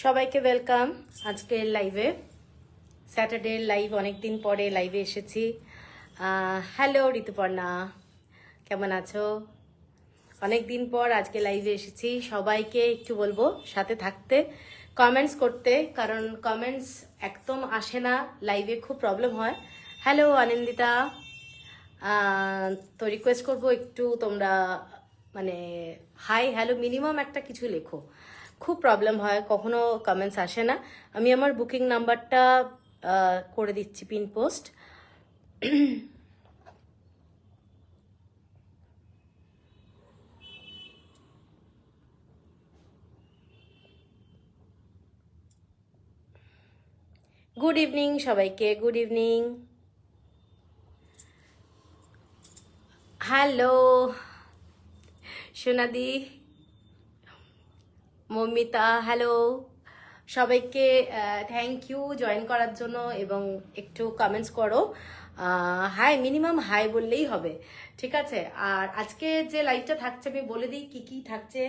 সবাইকে ওয়েলকাম আজকের লাইভে। স্যাটারডে লাইভ, অনেকদিন পরে লাইভে এসেছি। হ্যালো ঋতুপর্ণা, কেমন আছো? অনেকদিন পর আজকে লাইভে এসেছি। সবাইকে একটু বলবো সাথে থাকতে, কমেন্টস করতে, কারণ কমেন্টস একদম আসে না লাইভে, খুব প্রবলেম হয়। হ্যালো আনন্দিতা, তো রিকোয়েস্ট করবো একটু তোমরা মানে হাই হ্যালো মিনিমাম একটা কিছু লেখো, খুব প্রবলেম হয়, কখনো কমেন্টস আসে না। আমি আমার বুকিং নাম্বারটা করে দিচ্ছি পিন পোস্ট। গুড ইভিনিং সবাইকে, গুড ইভিনিং। হ্যালো সোনাদি, মমিতা, হ্যালো সবাইকে, থ্যাংক ইউ জয়েন করার জন্য এবং একটু কমেন্টস করো। হাই, মিনিমাম হাই বললেই হবে, ঠিক আছে? আর আজকে যে লাইভটা থাকছে আমি বলে দিই কি কি থাকছে।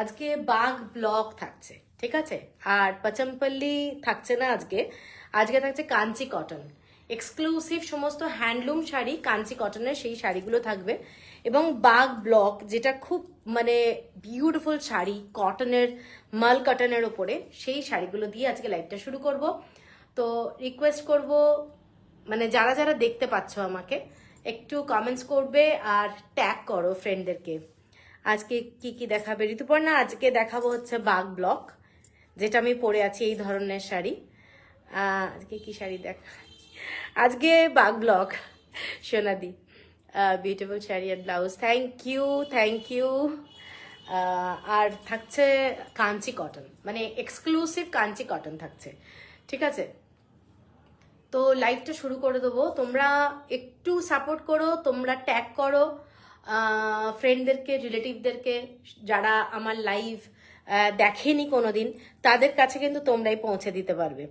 আজকে বাঘ ব্লগ থাকছে, ঠিক আছে? আর পচমপল্লি থাকছে না আজকে। আজকে থাকছে কাঞ্চি কটন, এক্সক্লুসিভ সমস্ত হ্যান্ডলুম শাড়ি, কাঞ্চি কটনের সেই শাড়িগুলো থাকবে। এবং বাঘ ব্লক, যেটা খুব মানে বিউটিফুল শাড়ি, কটনের, মাল কটনের ওপরে, সেই শাড়িগুলো দিয়ে আজকে লাইভটা শুরু করব। তো রিকোয়েস্ট করব মানে যারা যারা দেখতে পাচ্ছ আমাকে একটু কমেন্টস করবে আর ট্যাগ করো ফ্রেন্ডদেরকে। আজকে কি কি দেখাবে ঋতুপর্ণা? আজকে দেখাবো হচ্ছে বাঘ ব্লক, যেটা আমি পরে আছি, এই ধরনের শাড়ি। আজকে কি শাড়ি আজকে বাঘ ব্লক সোনাদি, বিউটিফুল শাড়ি আর blouse, thank you thank you. আর থাকছে কাঞ্চি কটন, মানে এক্সক্লুসিভ কাঞ্চি কটন থাকছে, ঠিক আছে? তো লাইভটা শুরু করে দেবো, তোমরা একটু সাপোর্ট করো, তোমরা ট্যাগ করো ফ্রেন্ডদেরকে, রিলেটিভদেরকে, যারা আমার লাইভ দেখেনি কোনোদিন, তাদের কাছে কিন্তু তোমরাই পৌঁছে দিতে পারবে,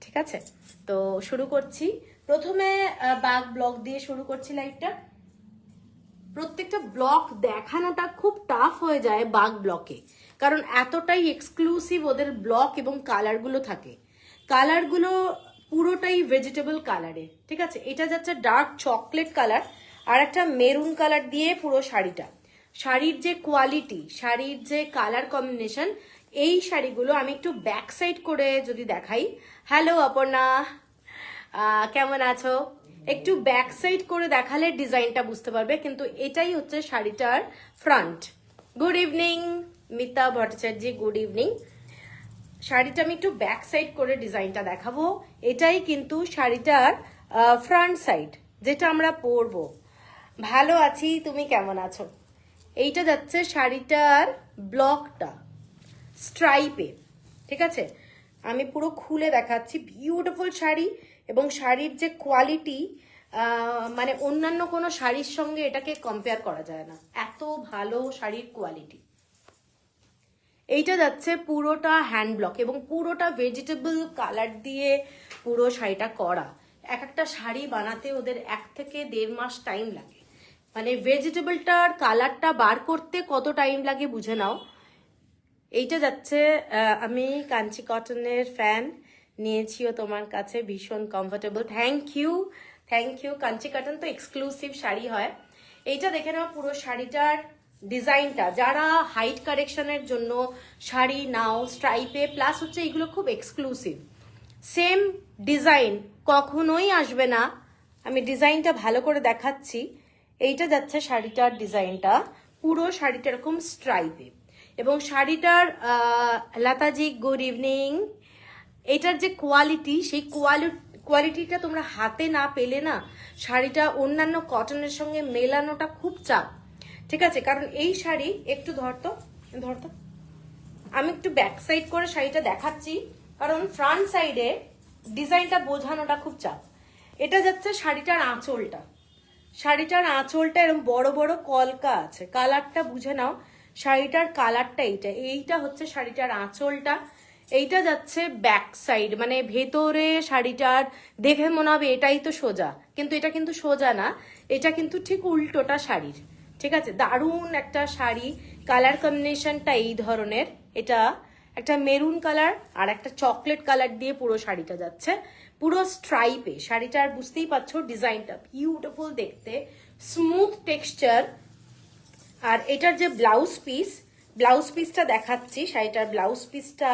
ঠিক আছে? তো শুরু করছি। প্রথমে বাঘ ব্লগ দিয়ে শুরু করছি লাইভটা। প্রত্যেকটা ব্লক দেখানোটা খুব টাফ হয়ে যায় বাঘ ব্লকে, কারণ এতটাই এক্সক্লুসিভ ওদের ব্লক এবং কালারগুলো থাকে। কালারগুলো পুরোটাই ভেজিটেবল কালারে, ঠিক আছে? এটা যাচ্ছে ডার্ক চকলেট কালার আর একটা মেরুন কালার দিয়ে পুরো শাড়িটা। শাড়ির যে কোয়ালিটি, শাড়ির যে কালার কম্বিনেশন, এই শাড়িগুলো আমি একটু ব্যাক সাইড করে যদি দেখাই। হ্যালো অপর্ণা, কেমন আছো? একটু ব্যাক সাইড করে দেখালে ডিজাইনটা বুঝতে পারবে, কিন্তু এটাই হচ্ছে শাড়িটার front. Good evening Mita Bhattacharya, good evening. শাড়িটা আমি একটু ব্যাক সাইড করে ডিজাইনটা দেখাবো। এটাই কিন্তু শাড়িটার ফ্রন্ট সাইড, যেটা আমরা পরবো। ভালো আছি, তুমি কেমন আছো? এইটা যাচ্ছে শাড়িটার ব্লকটা স্ট্রাইপে, ঠিক আছে? আমি পুরো খুলে দেখাচ্ছি। বিউটিফুল শাড়ি, এবং শাড়ির যে কোয়ালিটি, মানে অন্যান্য কোনো শাড়ির সঙ্গে এটাকে কম্পেয়ার করা যায় না, এত ভালো শাড়ির কোয়ালিটি। এইটা যাচ্ছে পুরোটা হ্যান্ড ব্লক এবং পুরোটা ভেজিটেবল কালার দিয়ে পুরো শাড়িটা করা। এক একটা শাড়ি বানাতে ওদের 1 থেকে 1.5 মাস টাইম লাগে, মানে ভেজিটেবলটার কালারটা বার করতে কত টাইম লাগে বুঝে নাও। এইটা যাচ্ছে, আমি কাঞ্চি কটনের ফ্যান, নিয়েছিও তোমার কাছে, ভীষণ comfortable, thank you thank you. Kanchi cotton তো এক্সক্লুসিভ শাড়ি হয়। এইটা দেখে নাও পুরো শাড়িটার ডিজাইনটা, যারা হাইট কারেকশনের জন্য শাড়ি নাও স্ট্রাইপে, প্লাস হচ্ছে এগুলো খুব এক্সক্লুসিভ, সেম ডিজাইন কখনোই আসবে না। আমি ডিজাইনটা ভালো করে দেখাচ্ছি। এইটা যাচ্ছে শাড়িটার ডিজাইনটা, পুরো শাড়িটা এরকম স্ট্রাইপে, এবং শাড়িটার লতাজি গুড ইভিনিং। এটার যে কোয়ালিটি, সেই কোয়ালিটিটা তোমরা হাতে না পেলে না, শাড়িটা অন্যান্য কটনের সঙ্গে মেলানোটা খুব চাপ, ঠিক আছে? কারণ এই শাড়ি একটু ধরতো, আমি একটু ব্যাক সাইড করে শাড়িটা দেখাচ্ছি, কারণ ফ্রন্ট সাইডে ডিজাইনটা বোঝানোটা খুব চাপ। এটা যাচ্ছে শাড়িটার আঁচলটা, শাড়িটার আঁচলটা এরকম বড় বড় কলকা আছে, কালারটা বুঝে নাও। শাড়িটার কালারটা এইটা হচ্ছে শাড়িটার আঁচলটা। এইটা যাচ্ছে ব্যাক সাইড, মানে ভেতরে শাড়িটার দেখে মনে হবে এটাই তো সোজা, কিন্তু এটা কিন্তু সোজা না, এটা কিন্তু ঠিক উল্টোটা শাড়ির, ঠিক আছে? দারুণ একটা শাড়ি, কালার কম্বিনেশনটা এই ধরনের। এটা একটা মেরুন কালার আর একটা চকলেট কালার দিয়ে পুরো শাড়িটা যাচ্ছে, পুরো স্ট্রাইপে। শাড়িটার বুঝতেই পারছো ডিজাইনটা বিউটিফুল দেখতে, স্মুথ টেক্সচার। আর এটার যে ব্লাউজ পিসটা দেখাচ্ছি, শাড়িটার ব্লাউজ পিসটা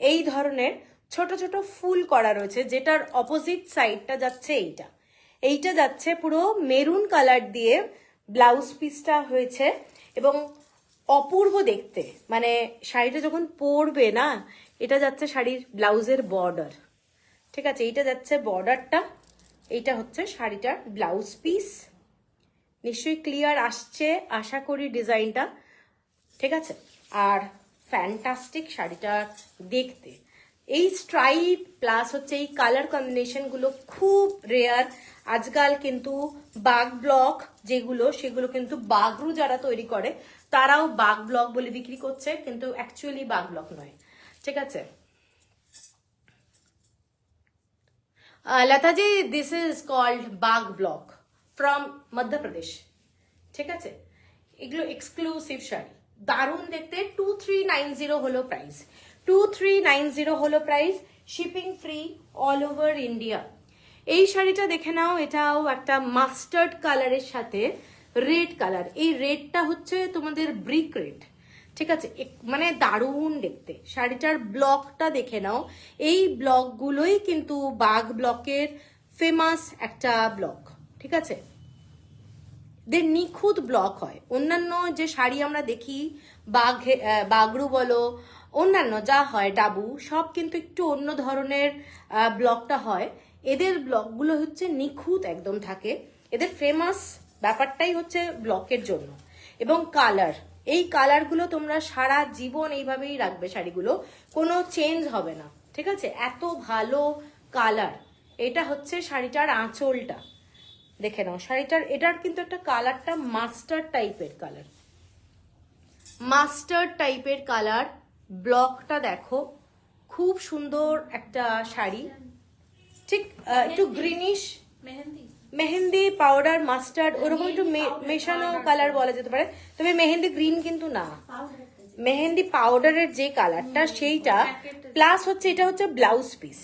এই ধরনের ছোট ছোট ফুল করা রয়েছে, যেটার অপোজিট সাইডটা যাচ্ছে এইটা যাচ্ছে পুরো মেরুন কালার দিয়ে ব্লাউজ পিসটা হয়েছে, এবং অপূর্ব দেখতে। মানে শাড়িটা যখন পরবে না, এটা যাচ্ছে শাড়ির ব্লাউজের বর্ডার, ঠিক আছে, এইটা যাচ্ছে বর্ডারটা, এইটা হচ্ছে শাড়িটার ব্লাউজ পিস। নিশ্চয়ই ক্লিয়ার আসছে আশা করি ডিজাইনটা, ঠিক আছে। আর ফ্যান্টাস্টিক শাড়িটা দেখতে, এই স্ট্রাইপ প্লাস হচ্ছে এই কালার কম্বিনেশনগুলো খুব রেয়ার আজকাল। কিন্তু বাগ ব্লক যেগুলো, সেগুলো কিন্তু বাগরু যারা তৈরি করে তারাও বাগ ব্লক বলে বিক্রি করছে, কিন্তু অ্যাকচুয়ালি বাগ ব্লক নয়, ঠিক আছে। লতাজি, this is called Bagh block from Madhya Pradesh, ঠিক আছে। এগুলো এক্সক্লুসিভ শাড়ি, দারুণ দেখতে। 2390 হলো প্রাইস, 2390 হলো price, shipping free all over India. এই শাড়িটা দেখে নাও, এটাও একটা মাস্টার্ড কালারের সাথে রেড কালার। এই রেডটা হচ্ছে তোমাদের ব্রিক রেড, ঠিক আছে, মানে দারুণ দেখতে। শাড়িটার ব্লকটা দেখে নাও, এই ব্লকগুলোই কিন্তু বাগ ব্লকের ফেমাস একটা ব্লক, ঠিক আছে। দের নিখুঁত ব্লক হয়। অন্যান্য যে শাড়ি আমরা দেখি বাগরু বলো, অন্যান্য যা হয় ডাবু, সব কিন্তু একটু অন্য ধরনের ব্লকটা হয়। এদের ব্লকগুলো হচ্ছে নিখুঁত একদম থাকে। এদের ফেমাস ব্যাপারটাই হচ্ছে ব্লকের জন্য। এবং কালার, এই কালারগুলো তোমরা সারা জীবন এইভাবেই রাখবে, শাড়িগুলো কোনো চেঞ্জ হবে না, ঠিক আছে। এত ভালো কালার। এটা হচ্ছে শাড়িটার আঁচলটা, দেখে নাও শাড়িটার, এটার কিন্তু একটা কালারটা মাস্টার্ড টাইপের কালার, মাস্টার্ড টাইপের কালার। ব্লকটা দেখো, খুব সুন্দর একটা শাড়ি, ঠিক একটু গ্রিনিশ মেহেন্দি পাউডার মাস্টার্ড ওরকম একটু মেশানো কালার বলা যেতে পারে, তবে মেহেন্দি গ্রিন কিন্তু না, মেহেন্দি পাউডারের যে কালারটা সেইটা। প্লাস হচ্ছে এটা হচ্ছে ব্লাউজ পিস,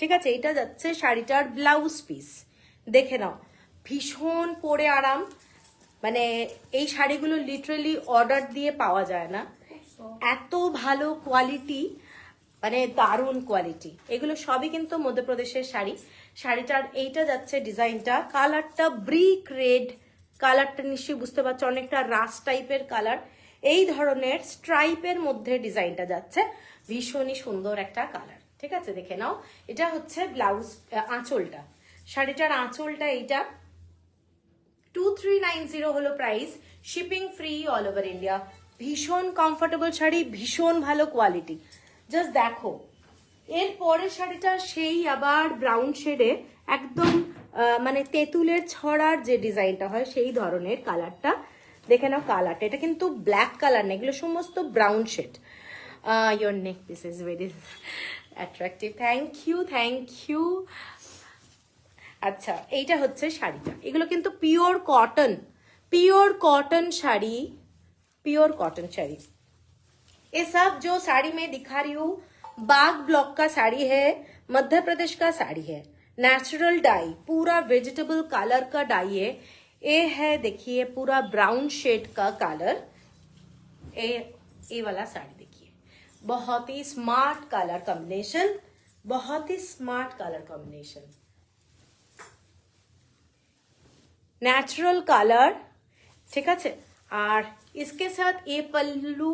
ঠিক আছে, এটা যাচ্ছে শাড়িটার ব্লাউজ পিস। দেখে নাও, ভীষণ পরে আরাম। মানে এই শাড়িগুলো লিটারালি অর্ডার দিয়ে পাওয়া যায় না, এত ভালো কোয়ালিটি, মানে দারুণ কোয়ালিটি। এগুলো সবই কিন্তু মধ্যপ্রদেশের শাড়ি। শাড়িটার এইটা যাচ্ছে ডিজাইনটা, কালারটা ব্রিক রেড কালারটা, নিশ্চয়ই বুঝতে পারছো, অনেকটা রাস টাইপের কালার। এই ধরনের স্ট্রাইপের মধ্যে ডিজাইনটা যাচ্ছে, ভীষণই সুন্দর একটা কালার, ঠিক আছে। দেখে নাও, এটা হচ্ছে ব্লাউজ আঁচলটা, শাড়িটার আঁচলটা এইটা। 2390 হলো price, shipping free all over India. ভীষণ কমফোর্টেবল শাড়ি, ভীষণ ভালো কোয়ালিটি। জাস্ট দেখো, এর পরের শাড়িটা সেই আবার ব্রাউন শেডে, একদম মানে তেঁতুলের ছড়ার যে ডিজাইনটা হয় সেই ধরনের কালারটা। দেখে নাও কালারটা, এটা কিন্তু ব্ল্যাক কালার না, এগুলো সমস্ত brown shade. Your neck piece is very attractive, thank you. আচ্ছা, এইটা হচ্ছে শাড়িটা, এগুলো কিন্তু pure cotton sari, pure cotton sari. ये सब जो साड़ी मैं दिखा रही हूँ बाग ब्लॉक का साड़ी है, मध्य प्रदेश का साड़ी है, नेचुरल डाई, पूरा वेजिटेबल कलर का डाई है। ये है देखिए पूरा ब्राउन शेड का कलर। ये वाला साड़ी देखिए, बहुत ही स्मार्ट कलर कॉम्बिनेशन, बहुत ही smart colour combination, natural colour, ठीक है। और इसके साथ ये पल्लू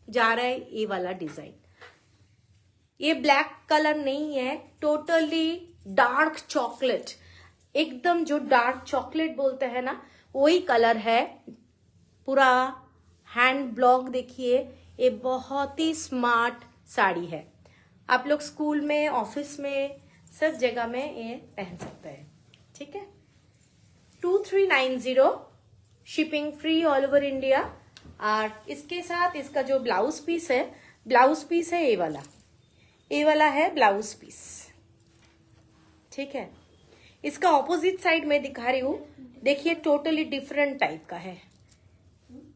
जा रहा है, ये वाला डिजाइन, ये ब्लैक कलर नहीं है, टोटली डार्क चॉकलेट, एकदम जो डार्क चॉकलेट बोलते हैं ना वही कलर है। पूरा हैंड ब्लॉक देखिए, ये बहुत ही स्मार्ट साड़ी है। आप लोग स्कूल में, ऑफिस में, सब जगह में ये पहन सकते हैं, ठीक है। 2390, shipping free all over India. और इसके साथ इसका जो ब्लाउज पीस है ये वाला है ब्लाउज पीस, ठीक है। इसका ऑपोजिट साइड में दिखा रही हूँ, देखिए टोटली डिफरेंट टाइप का है।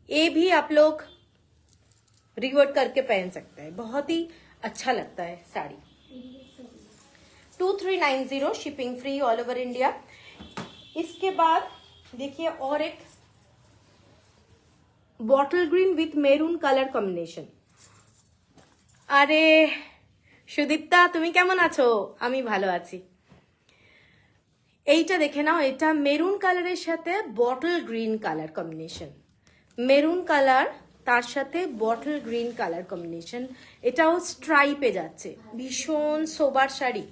ये भी आप लोग रिवर्ट करके पहन सकते हैं, बहुत ही अच्छा लगता है sari. 2390 shipping free all over India. इसके बाद देखिए और एक bottle green with maroon colour combination. আরে সুদীপ্তা তুমি কেমন আছো? আমি ভালো আছি। এইটা দেখে নাও, এটা মেরুন কালারের সাথে bottle green colour combination, maroon colour তার সাথে বটল গ্রিন কালার কম্বিনেশন। এটাও স্ট্রাইপে যাচ্ছে, ভীষণ সোবার শাড়ি।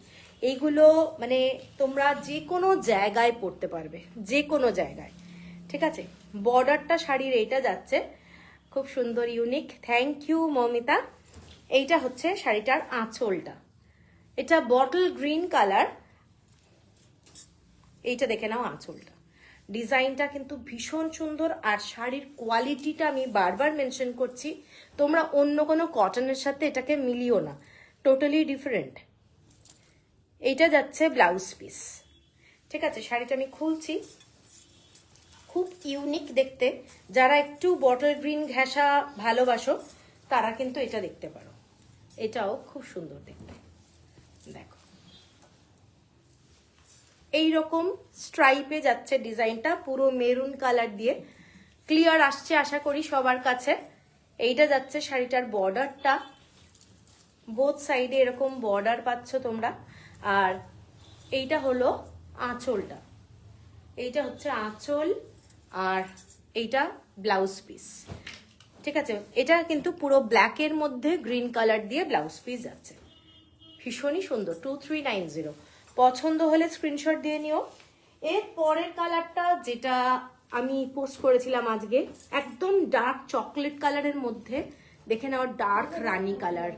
এইগুলো মানে তোমরা যে কোনো জায়গায় পরতে পারবে, যে কোনো জায়গায়, ঠিক আছে। বর্ডারটা শাড়ির এইটা যাচ্ছে খুব সুন্দর, ইউনিক। Thank you Momita. এইটা হচ্ছে শাড়িটার আঁচলটা, এটা বটল গ্রিন কালার। এইটা দেখে নাও আঁচলটা, ডিজাইনটা কিন্তু ভীষণ সুন্দর। আর শাড়ির কোয়ালিটিটা আমি বারবার মেনশন করছি, তোমরা অন্য কোনো কটনের সাথে এটাকে মিলিও না, টোটালি ডিফারেন্ট। এইটা যাচ্ছে ব্লাউজ পিস, ঠিক আছে। শাড়িটা আমি খুলছি, খুব ইউনিক দেখতে। যারা একটু বটল গ্রিন ঘেঁষা ভালোবাসো তারা কিন্তু এটা দেখতে পারো, এটাও খুব সুন্দর দেখতে। দেখো এইরকম স্ট্রাইপে যাচ্ছে ডিজাইনটা, পুরো মেরুন কালার দিয়ে। ক্লিয়ার আসছে আশা করি সবার কাছে। এইটা যাচ্ছে শাড়িটার বর্ডারটা, বোথ সাইডে এরকম বর্ডার পাচ্ছ তোমরা। আর এইটা হলো আঁচলটা, এইটা হচ্ছে আঁচল, আর এইটা ব্লাউজ পিস, ঠিক আছে। এটা কিন্তু পুরো ব্ল্যাকের মধ্যে গ্রিন কালার দিয়ে ব্লাউজ পিস যাচ্ছে, ভীষণই সুন্দর। 2390, পছন্দ হলে স্ক্রিনশট দিয়ে নিও। এর পরের কালারটা যেটা আমি পোস্ট করেছিলাম আজকে, একদম ডার্ক চকলেট কালারের মধ্যে, দেখে নাও ডার্ক রানী কালার।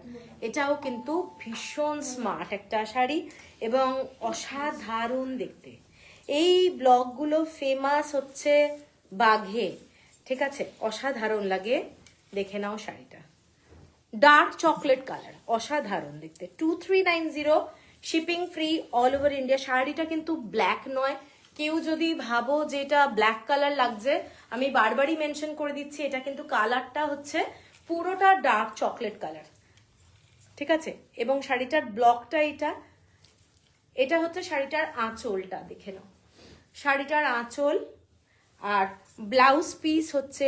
এটাও কিন্তু ভীষণ স্মার্ট একটা শাড়ি এবং অসাধারণ দেখতে। এই ব্লগগুলো ফেমাস হচ্ছে বাঘে, ঠিক আছে, অসাধারণ লাগে। দেখে নাও শাড়িটা, ডার্ক চকলেট কালার, অসাধারণ দেখতে। 2390 shipping free all over India. শাড়িটা কিন্তু ব্ল্যাক নয়, কেউ যদি ভাবো যে এটা ব্ল্যাক কালার লাগছে, আমি বারবারই মেনশন করে দিচ্ছি, এটা কিন্তু কালারটা হচ্ছে পুরোটা ডার্ক চকলেট কালার, ঠিক আছে। এবং শাড়িটার ব্লকটা এটা হচ্ছে শাড়িটার আঁচলটা, দেখে নাও শাড়িটার আঁচল। আর ব্লাউজ পিস হচ্ছে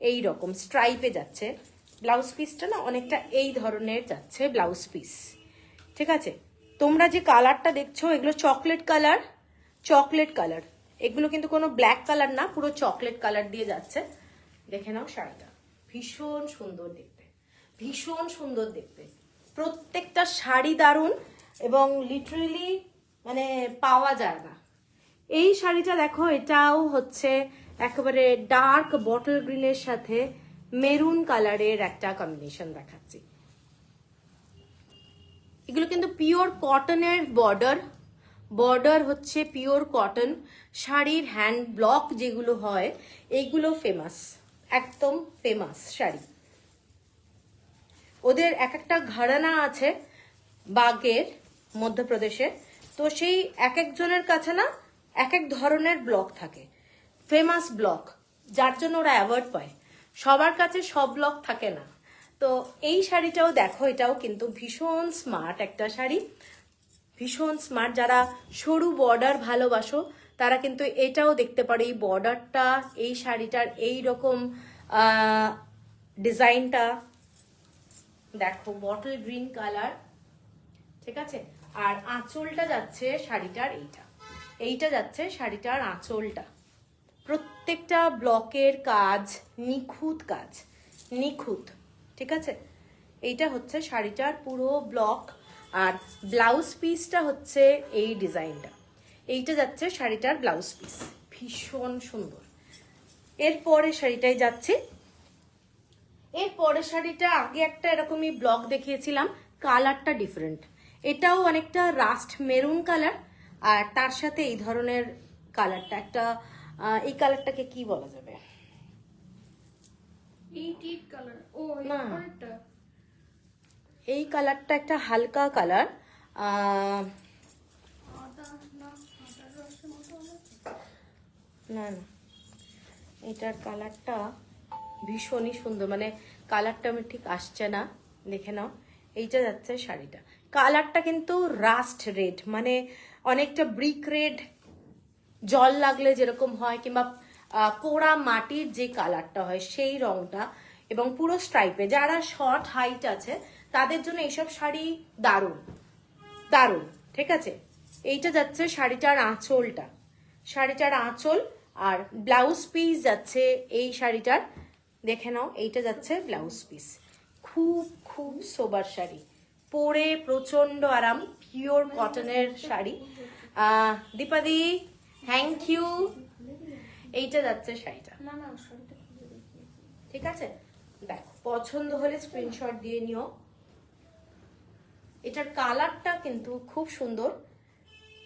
এই রকম স্ট্রাইপে যাচ্ছে। ব্লাউজ পিসটা না অনেকটা এই ধরনের যাচ্ছে ব্লাউজ পিস, ঠিক আছে। তোমরা যে কালারটা দেখছো এগুলো চকলেট কালার, চকলেট কালার, এগুলো কিন্তু কোনো ব্ল্যাক কালার না, পুরো চকলেট কালার দিয়ে যাচ্ছে। দেখে নাও শাড়িটা, ভীষণ সুন্দর দেখতে, ভীষণ সুন্দর দেখতে। প্রত্যেকটা শাড়ি দারুণ এবং লিটারেলি মানে পাওয়া যায় না। এই শাড়িটা দেখো, এটাও হচ্ছে একেবারে ডার্ক বটল গ্রিনের সাথে মেরুন কালারের একটা কম্বিনেশন দেখাচ্ছি। এগুলো কিন্তু পিওর কটনের বর্ডার, বর্ডার হচ্ছে পিওর কটন। শাড়ির হ্যান্ড ব্লক যেগুলো হয় এইগুলো ফেমাস, একদম ফেমাস শাড়ি। ওদের এক একটা ঘরানা আছে বাগের, মধ্যপ্রদেশে, তো সেই এক একজনের কাছে না এক এক ধরনের ব্লক থাকে, ফেমাস ব্লক, যার জন্য ওরা অ্যাওয়ার্ড পায়। সবার কাছে সব ব্লক থাকে না। তো এই শাড়িটাও দেখো, এটাও কিন্তু ভীষণ স্মার্ট একটা শাড়ি, ভীষণ স্মার্ট। যারা সরু বর্ডার ভালোবাসো তারা কিন্তু এটাও দেখতে পারো। এই বর্ডারটা, এই শাড়িটার এই রকম ডিজাইনটা দেখো, বটল গ্রিন কালার, ঠিক আছে। আর আঁচলটা যাচ্ছে শাড়িটার এইটা যাচ্ছে শাড়িটার আঁচলটা। প্রত্যেকটা ব্লকের কাজ নিখুঁত, কাজ নিখুঁত, ঠিক আছে। এইটা হচ্ছে শাড়িটার পুরো ব্লক। আর ব্লাউজ পিসটা হচ্ছে এই ডিজাইনটা, এইটা যাচ্ছে শাড়িটার ব্লাউজ পিস, ভীষণ সুন্দর। এরপরে শাড়িটাই যাচ্ছে। এরপরে শাড়িটা আগে একটা এরকমই ব্লক দেখিয়েছিলাম, কালারটা ডিফারেন্ট। এটাও অনেকটা রাস্ট মেরুন কালার, আর তার সাথে এই ধরনের কালারটা একটা, এই কালারটাকে কি বলা যাবে? না, এই কালারটা একটা হালকা কালার, না না, এটার কালারটা ভীষণই সুন্দর, মানে কালারটা আমি ঠিক আসছে না, দেখে নাও। এইটা যাচ্ছে শাড়িটা, কালারটা কিন্তু রাস্ট রেড, মানে অনেকটা ব্রিক রেড, জল লাগলে যেরকম হয়, কিংবা পোড়া মাটির যে কালারটা হয় সেই রংটা, এবং পুরো স্ট্রাইপে। যারা শর্ট হাইট আছে তাদের জন্য এইসব শাড়ি দারুণ দারুণ, ঠিক আছে। এইটা যাচ্ছে শাড়িটার আঁচলটা, শাড়িটার আঁচল, আর ব্লাউজ পিস যাচ্ছে এই শাড়িটার, দেখে নাও। এইটা যাচ্ছে ব্লাউজ পিস, খুব খুব সোবার শাড়ি, পরে প্রচন্ড আরাম, পিওর কটনের শাড়ি। দীপাদি thank you. এইটা যাচ্ছে শাড়িটা, ঠিক আছে। দেখো, পছন্দ হলে স্ক্রিনশট দিয়ে নিও। এটার কালারটা কিন্তু খুব সুন্দর,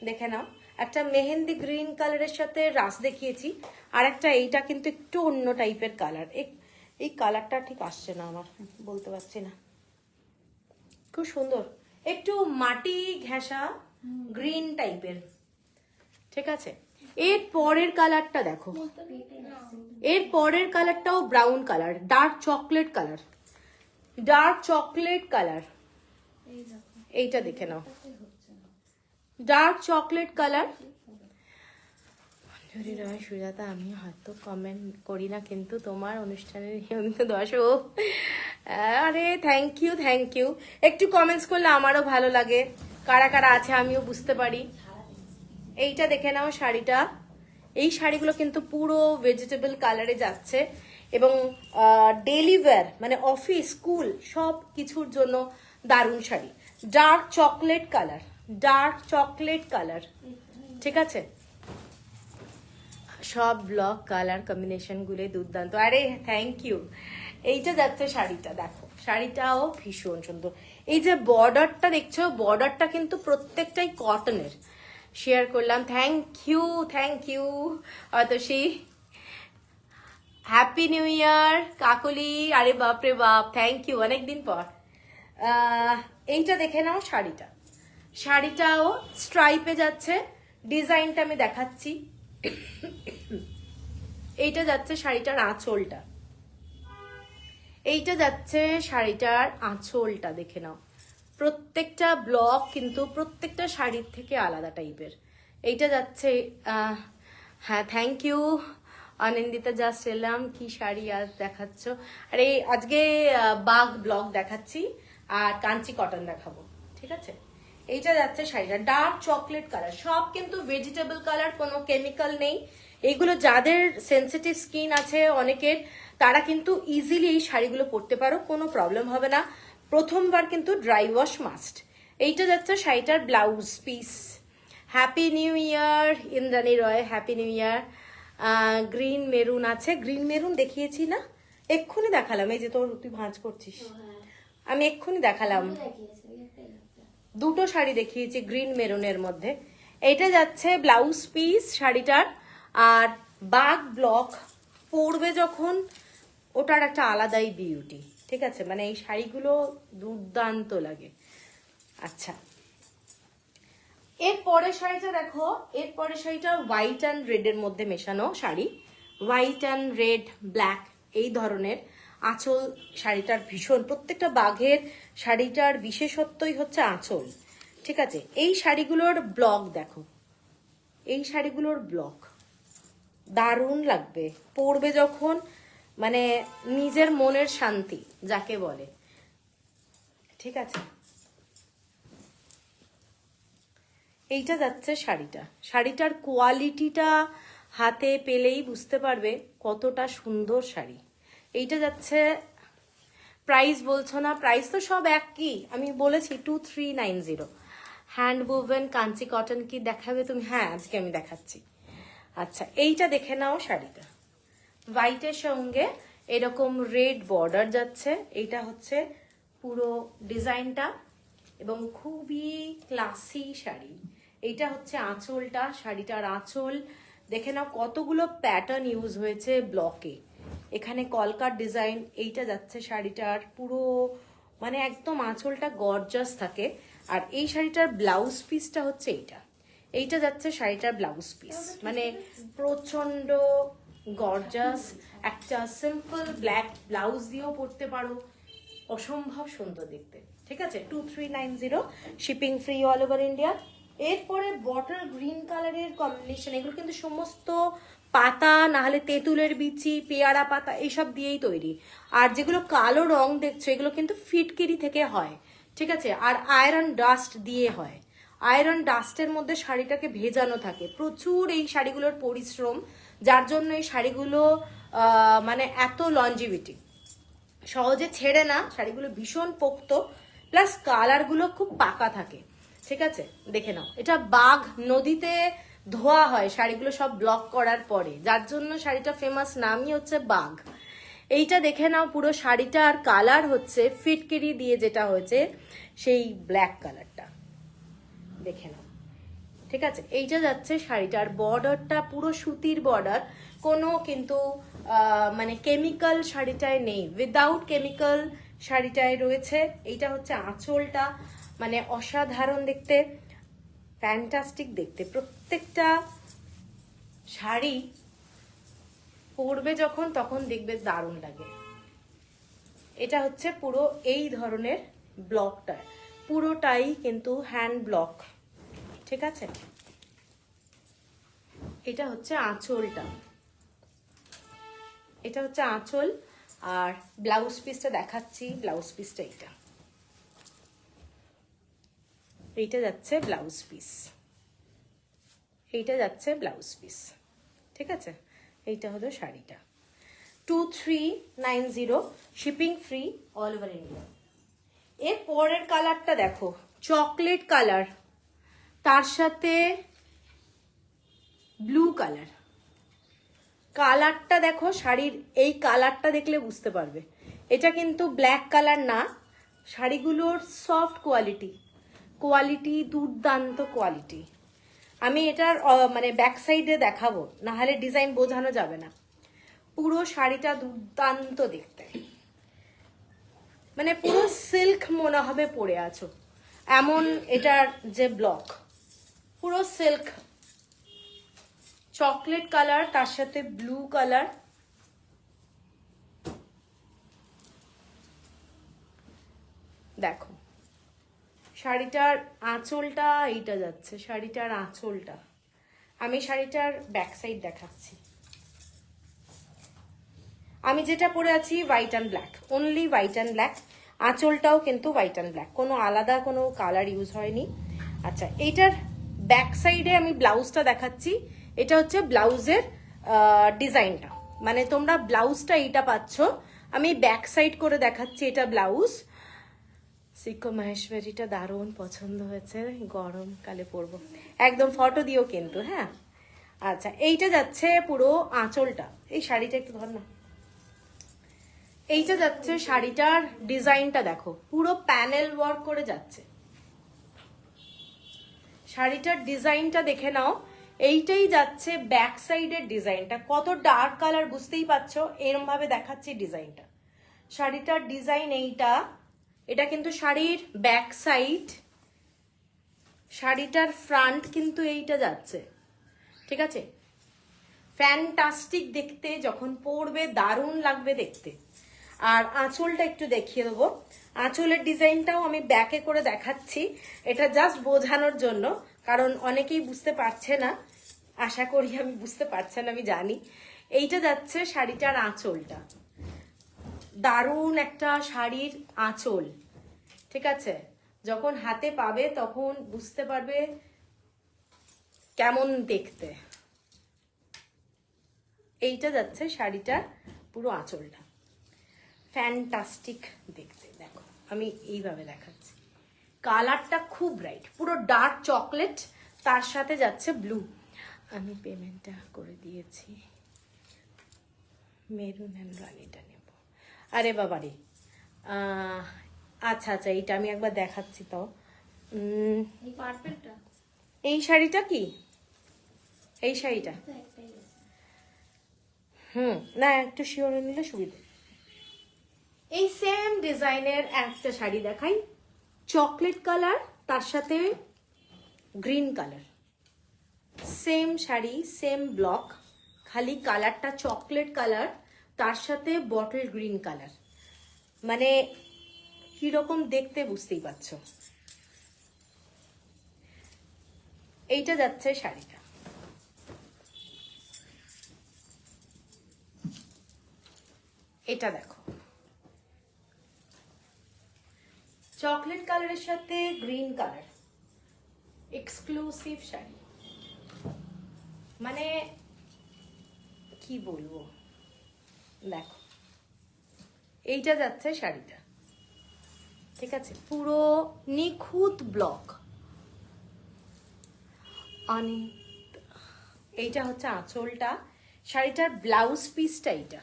দেখে নাও। একটা মেহেন্দি গ্রিন কালারের সাথে রাস দেখিয়েছি, আর একটা এইটা কিন্তু একটু অন্য টাইপের কালার। এই কালারটা ঠিক আসছে না আমার, বলতে পারছি না। খুব সুন্দর, একটু মাটি ঘেঁষা গ্রিন টাইপের, ঠিক আছে। এর পরের কালারটা দেখো, এর পরের কালারটাও brown colour, dark chocolate colour, dark chocolate colour. এইটা দেখে নাও, ডার্ক চকলেট কালার। মঞ্জুরি রয় সুজাতা, আমি হয়তো কমেন্ট করি না, কিন্তু তোমার অনুষ্ঠানের নিয়মিত দর্শক। আরে থ্যাংক ইউ, থ্যাংক ইউ। একটু কমেন্টস করলে আমারও ভালো লাগে, কারা কারা আছে আমিও বুঝতে পারি। এইটা দেখে নাও শাড়িটা, এই শাড়িগুলো কিন্তু পুরো ভেজিটেবল কালারে যাচ্ছে, এবং ডেলি ওয়্যার মানে অফিস স্কুল সব কিছুর জন্য দারুণ sari. Dark chocolate colour, dark chocolate colour, ঠিক আছে। সব ব্লক কালার কম্বিনেশন গুলো দুর্দান্ত, আরে থ্যাংক ইউ। এইটা যাচ্ছে শাড়িটা, দেখো শাড়িটাও ভীষণ সুন্দর। এই যে বর্ডারটা দেখছো, বর্ডারটা কিন্তু প্রত্যেকটাই কটনের, শেয়ার করলাম। Thank you, thank you Atasi. Happy new year Kakali, আরে বাপরে বাপ, থ্যাংক ইউ, অনেকদিন পর। এইটা দেখে নাও শাড়িটা, শাড়িটাও স্ট্রাইপে যাচ্ছে, ডিজাইনটা আমি দেখাচ্ছি। এইটা যাচ্ছে শাড়িটার আঁচলটা, এইটা যাচ্ছে শাড়িটার আঁচলটা, দেখে নাও। প্রত্যেকটা ব্লক কিন্তু প্রত্যেকটা শাড়ির থেকে আলাদা টাইপের। এইটা যাচ্ছে হ্যাঁ থ্যাংক ইউ অনিন্দিতা, জাস্ট এলাম। কি শাড়ি আজ দেখাচ্ছ? আরে আজকে বাগ ব্লক দেখাচ্ছি আর কাঞ্চি কটন দেখাবো, ঠিক আছে। এইটা যাচ্ছে শাড়িটা ডার্ক চকলেট কালার, সব কিন্তু ভেজিটেবল কালার, কোনো কেমিক্যাল নেই। এইগুলো যাদের সেনসিটিভ স্কিন আছে অনেকের, তারা কিন্তু ইজিলি এই শাড়িগুলো পরতে পারো, কোনো প্রবলেম হবে না। প্রথমবার কিন্তু ড্রাই ওয়াশ মাস্ট। এইটা যাচ্ছে শাড়িটার blouse piece. Happy new year Indrani Roy, happy new year. Green maroon আছে, গ্রিন মেরুন দেখিয়েছি না, এক্ষুনি দেখালাম। এই যে তুই ভাঁজ করছিস, আমি এক্ষুনি দেখালাম, দুটো শাড়ি দেখিয়েছি গ্রিন মেরুনের মধ্যে। এটা যাচ্ছে ব্লাউজ পিস শাড়িটার, আর বাগ ব্লক পরবে যখন ওটার একটা আলাদাই বিউটি, ঠিক আছে। মানে এই শাড়িগুলো দুর্দান্ত লাগে। আচ্ছা, এর পরের শাড়িটা দেখো, এর পরের শাড়িটা হোয়াইট অ্যান্ড রেডের মধ্যে মেশানো sari, white and red black এই ধরনের। আঁচল শাড়িটার ভীষণ, প্রত্যেকটা বাঘের শাড়িটার বিশেষত্বই হচ্ছে আঁচল, ঠিক আছে। এই শাড়িগুলোর ব্লক দেখো, এই শাড়িগুলোর ব্লক দারুণ লাগবে পরবে যখন, মানে নিজের মনের শান্তি যাকে বলে, ঠিক আছে। এইটা যাচ্ছে শাড়িটা, শাড়িটার কোয়ালিটিটা হাতে পেলেই বুঝতে পারবে কতটা সুন্দর শাড়ি। এইটা যাচ্ছে, প্রাইস বলছো না, প্রাইস তো সব একই, আমি বলেছি 2390। হ্যান্ড ওভেন কাঞ্চি কটন কি দেখাবে তুমি? হ্যাঁ আজকে আমি দেখাচ্ছি। আচ্ছা, এইটা দেখে নাও শাড়িটা, হোয়াইটের সঙ্গে এরকম রেড বর্ডার যাচ্ছে, এইটা হচ্ছে পুরো ডিজাইনটা, এবং খুবই ক্লাসি শাড়ি। এইটা হচ্ছে আঁচলটা, শাড়িটার আঁচল দেখে নাও, কতগুলো প্যাটার্ন ইউজ হয়েছে ব্লকে, এখানে কলকার ডিজাইন। এইটা যাচ্ছে শাড়িটার পুরো, মানে একদম আঁচলটা গর্জাস থাকে। আর এই শাড়িটার ব্লাউজ পিসটা হচ্ছে এইটা, এইটা যাচ্ছে শাড়িটার ব্লাউজ পিস, মানে প্রচন্ড গর্জাস, একটা সিম্পল ব্ল্যাক ব্লাউজ দিয়েও পরতে পারো, অসম্ভব সুন্দর দেখতে। ঠিক আছে, 2390, shipping free all over India. এরপরে বটল গ্রিন কালারের কম্বিনেশন, এগুলো কিন্তু সমস্ত পাতা না হলে তেঁতুলের বিচি, পেয়ারা পাতা এইসব দিয়েই তৈরি। আর যেগুলো কালো রং দেখছো এগুলো কিন্তু ফিটকিরি থেকে হয়। ঠিক আছে, আর আয়রন ডাস্ট দিয়ে হয়। আয়রন ডাস্টের মধ্যে শাড়িটাকে ভেজানো থাকে প্রচুর, এই শাড়িগুলোর পরিশ্রম, যার জন্য এই শাড়িগুলো মানে এত লঞ্জিভিটি, সহজে ছেড়ে না, শাড়িগুলো ভীষণ পোক্ত, প্লাস কালারগুলো খুব পাকা থাকে। ঠিক আছে, দেখে নাও, এটা বাঘ নদীতে ধোয়া হয় শাড়িগুলো সব ব্লক করার পরে, যার জন্য শাড়িটা ফেমাস, নামই হচ্ছে বাঘ। এইটা দেখে নাও, পুরো শাড়িটার কালার হচ্ছে ফিটকিরি দিয়ে যেটা হয়েছে সেই ব্ল্যাক কালারটা, দেখে নাও। ঠিক আছে, এইটা যাচ্ছে শাড়িটার বর্ডারটা পুরো সুতির বর্ডার, কোনো কিন্তু মানে কেমিক্যাল শাড়িটায় নেই, উইদাউট কেমিক্যাল শাড়িটায় রয়েছে। এইটা হচ্ছে আঁচলটা, মানে অসাধারণ দেখতে, ফ্যান্টাস্টিক দেখতে। প্রত্যেকটা শাড়ি পরবে যখন তখন দেখবে দারুণ লাগে। এটা হচ্ছে পুরো এই ধরনের ব্লকটা, পুরোটাই কিন্তু হ্যান্ড ব্লক। ঠিক আছে, এটা হচ্ছে আঁচলটা, এটা হচ্ছে আঁচল। আর ব্লাউজ পিসটা দেখাচ্ছি, ব্লাউজ পিসটা এইটা যাচ্ছে ব্লাউজ পিস, এইটা যাচ্ছে ব্লাউজ পিস। ঠিক আছে, এইটা হলো শাড়িটা, 2390, shipping free all over India. এর পরের কালারটা দেখো, চকলেট কালার, তার সাথে ব্লু কালার। কালারটা দেখো, শাড়ির এই কালারটা দেখলে বুঝতে পারবে এটা কিন্তু ব্ল্যাক কালার না। শাড়িগুলোর সফট কোয়ালিটি দুর্দান্ত কোয়ালিটি। আমি এটার মানে ব্যাক সাইডে দেখাবো, না হলে ডিজাইন বোঝানো যাবে না। পুরো শাড়িটা দুর্দান্ত দেখতে, মানে পুরো সিল্ক মনে হবে পরে আছো এমন। এটার যে ব্লক পুরো সিল্ক, চকলেট কালার, তার সাথে ব্লু কালার। দেখো শাড়িটার আঁচলটা, এইটা যাচ্ছে শাড়িটার আঁচলটা। আমি শাড়িটার ব্যাক সাইড দেখাচ্ছি। আমি যেটা পরে আছি white and black, only white and black. আঁচলটাও কিন্তু হোয়াইট অ্যান্ড ব্ল্যাক, কোনো আলাদা কোনো কালার ইউজ হয়নি। আচ্ছা, এইটার ব্যাক সাইডে আমি ব্লাউজটা দেখাচ্ছি। এটা হচ্ছে ব্লাউজের ডিজাইনটা, মানে তোমরা ব্লাউজটা এইটা পাচ্ছ, আমি ব্যাক সাইড করে দেখাচ্ছি। এটা ব্লাউজ, সিকো মাহেশ্বরীটা দারুণ পছন্দ হয়েছে, গরমকালে পরবো একদম, ফটো দিও কিন্তু। হ্যাঁ, আচ্ছা, এইটা যাচ্ছে পুরো আঁচলটা। এই শাড়িটা একটু ধর না, এইটা যাচ্ছে শাড়িটার ডিজাইনটা দেখো, পুরো প্যানেল ওয়ার্ক করে যাচ্ছে। শাড়িটার ডিজাইনটা দেখে নাও, এইটাই যাচ্ছে ব্যাক সাইডের ডিজাইনটা। কত ডার্ক কালার বুঝতেই পারছো, এরম ভাবে দেখাচ্ছি ডিজাইনটা। শাড়িটার ডিজাইন এইটা, এটা কিন্তু শাড়ির ব্যাক সাইড। শাড়িটার ফ্রন্ট কিন্তু এইটা যাচ্ছে। ঠিক আছে, ফ্যান্টাস্টিক দেখতে, যখন পরবে দারুণ লাগবে দেখতে। আর আঁচলটা একটু দেখিয়ে দেবো, আঁচলের ডিজাইনটাও আমি ব্যাকে করে দেখাচ্ছি, এটা জাস্ট বোঝানোর জন্য, কারণ অনেকেই বুঝতে পারছে না, আশা করি আমি বুঝতে পারছেন, আমি জানি। এইটা যাচ্ছে শাড়িটার আঁচলটা, দারুণ একটা শাড়ির আঁচল। ঠিক আছে, যখন হাতে পাবে তখন বুঝতে পারবে কেমন দেখতে। এইটা যাচ্ছে শাড়িটার পুরো আঁচলটা, ফ্যান্টাস্টিক দেখতে। দেখো আমি এইভাবে দেখাচ্ছি, কালারটা খুব ব্রাইট, পুরো ডার্ক চকলেট, তার সাথে যাচ্ছে ব্লু। আমি পেমেন্টটা করে দিয়েছি, মেরুন অ্যান্ড রানিটা নেব। আরে বাবারে, আচ্ছা আচ্ছা, এইটা আমি একবার দেখাচ্ছি। তাও এই শাড়িটা কি, এই শাড়িটা না, একটু শিওরে নিলে সুবিধা। এই সেম ডিজাইনের একটা শাড়ি দেখাই, চকলেট কালার, তার সাথে green colour, same sari, same block, খালি কালারটা চকলেট কালার, তার সাথে বটল গ্রিন কালার, মানে কিরকম দেখতে বুঝতেই পারছো। এইটা যাচ্ছে শাড়িটা। এটা দেখো, চকলেট কালারের সাথে গ্রিন কালার, এক্সক্লুসিভ শাড়ি, মানে কি বলবো। দেখো এইটা যাচ্ছে শাড়িটা, ঠিক আছে, পুরো নিখুঁত ব্লক। অনেক, এইটা হচ্ছে আঁচলটা, শাড়িটার ব্লাউজ পিসটা এইটা,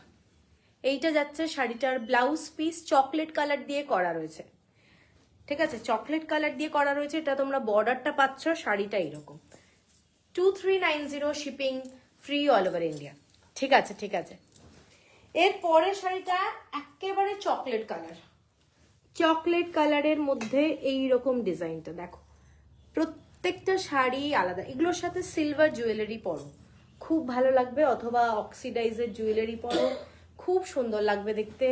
এইটা যাচ্ছে শাড়িটার ব্লাউজ পিস, চকলেট কালার দিয়ে করা রয়েছে, ঠিক আছে, চকলেট কালার দিয়ে করা রয়েছে। এটা তোমরা বর্ডারটা পাচ্ছ, শাড়িটা এরকম। 2390 shipping free all over India. ঠিক আছে, ঠিক আছে। এর পরের শাড়িটা একেবারে চকলেট কালার, চকলেট কালারের মধ্যে এইরকম ডিজাইনটা দেখো। প্রত্যেকটা শাড়ি আলাদা, এগুলোর সাথে সিলভার জুয়েলারি পরো, খুব ভালো লাগবে, অথবা অক্সিডাইজের জুয়েলারি পরো, খুব সুন্দর লাগবে দেখতে।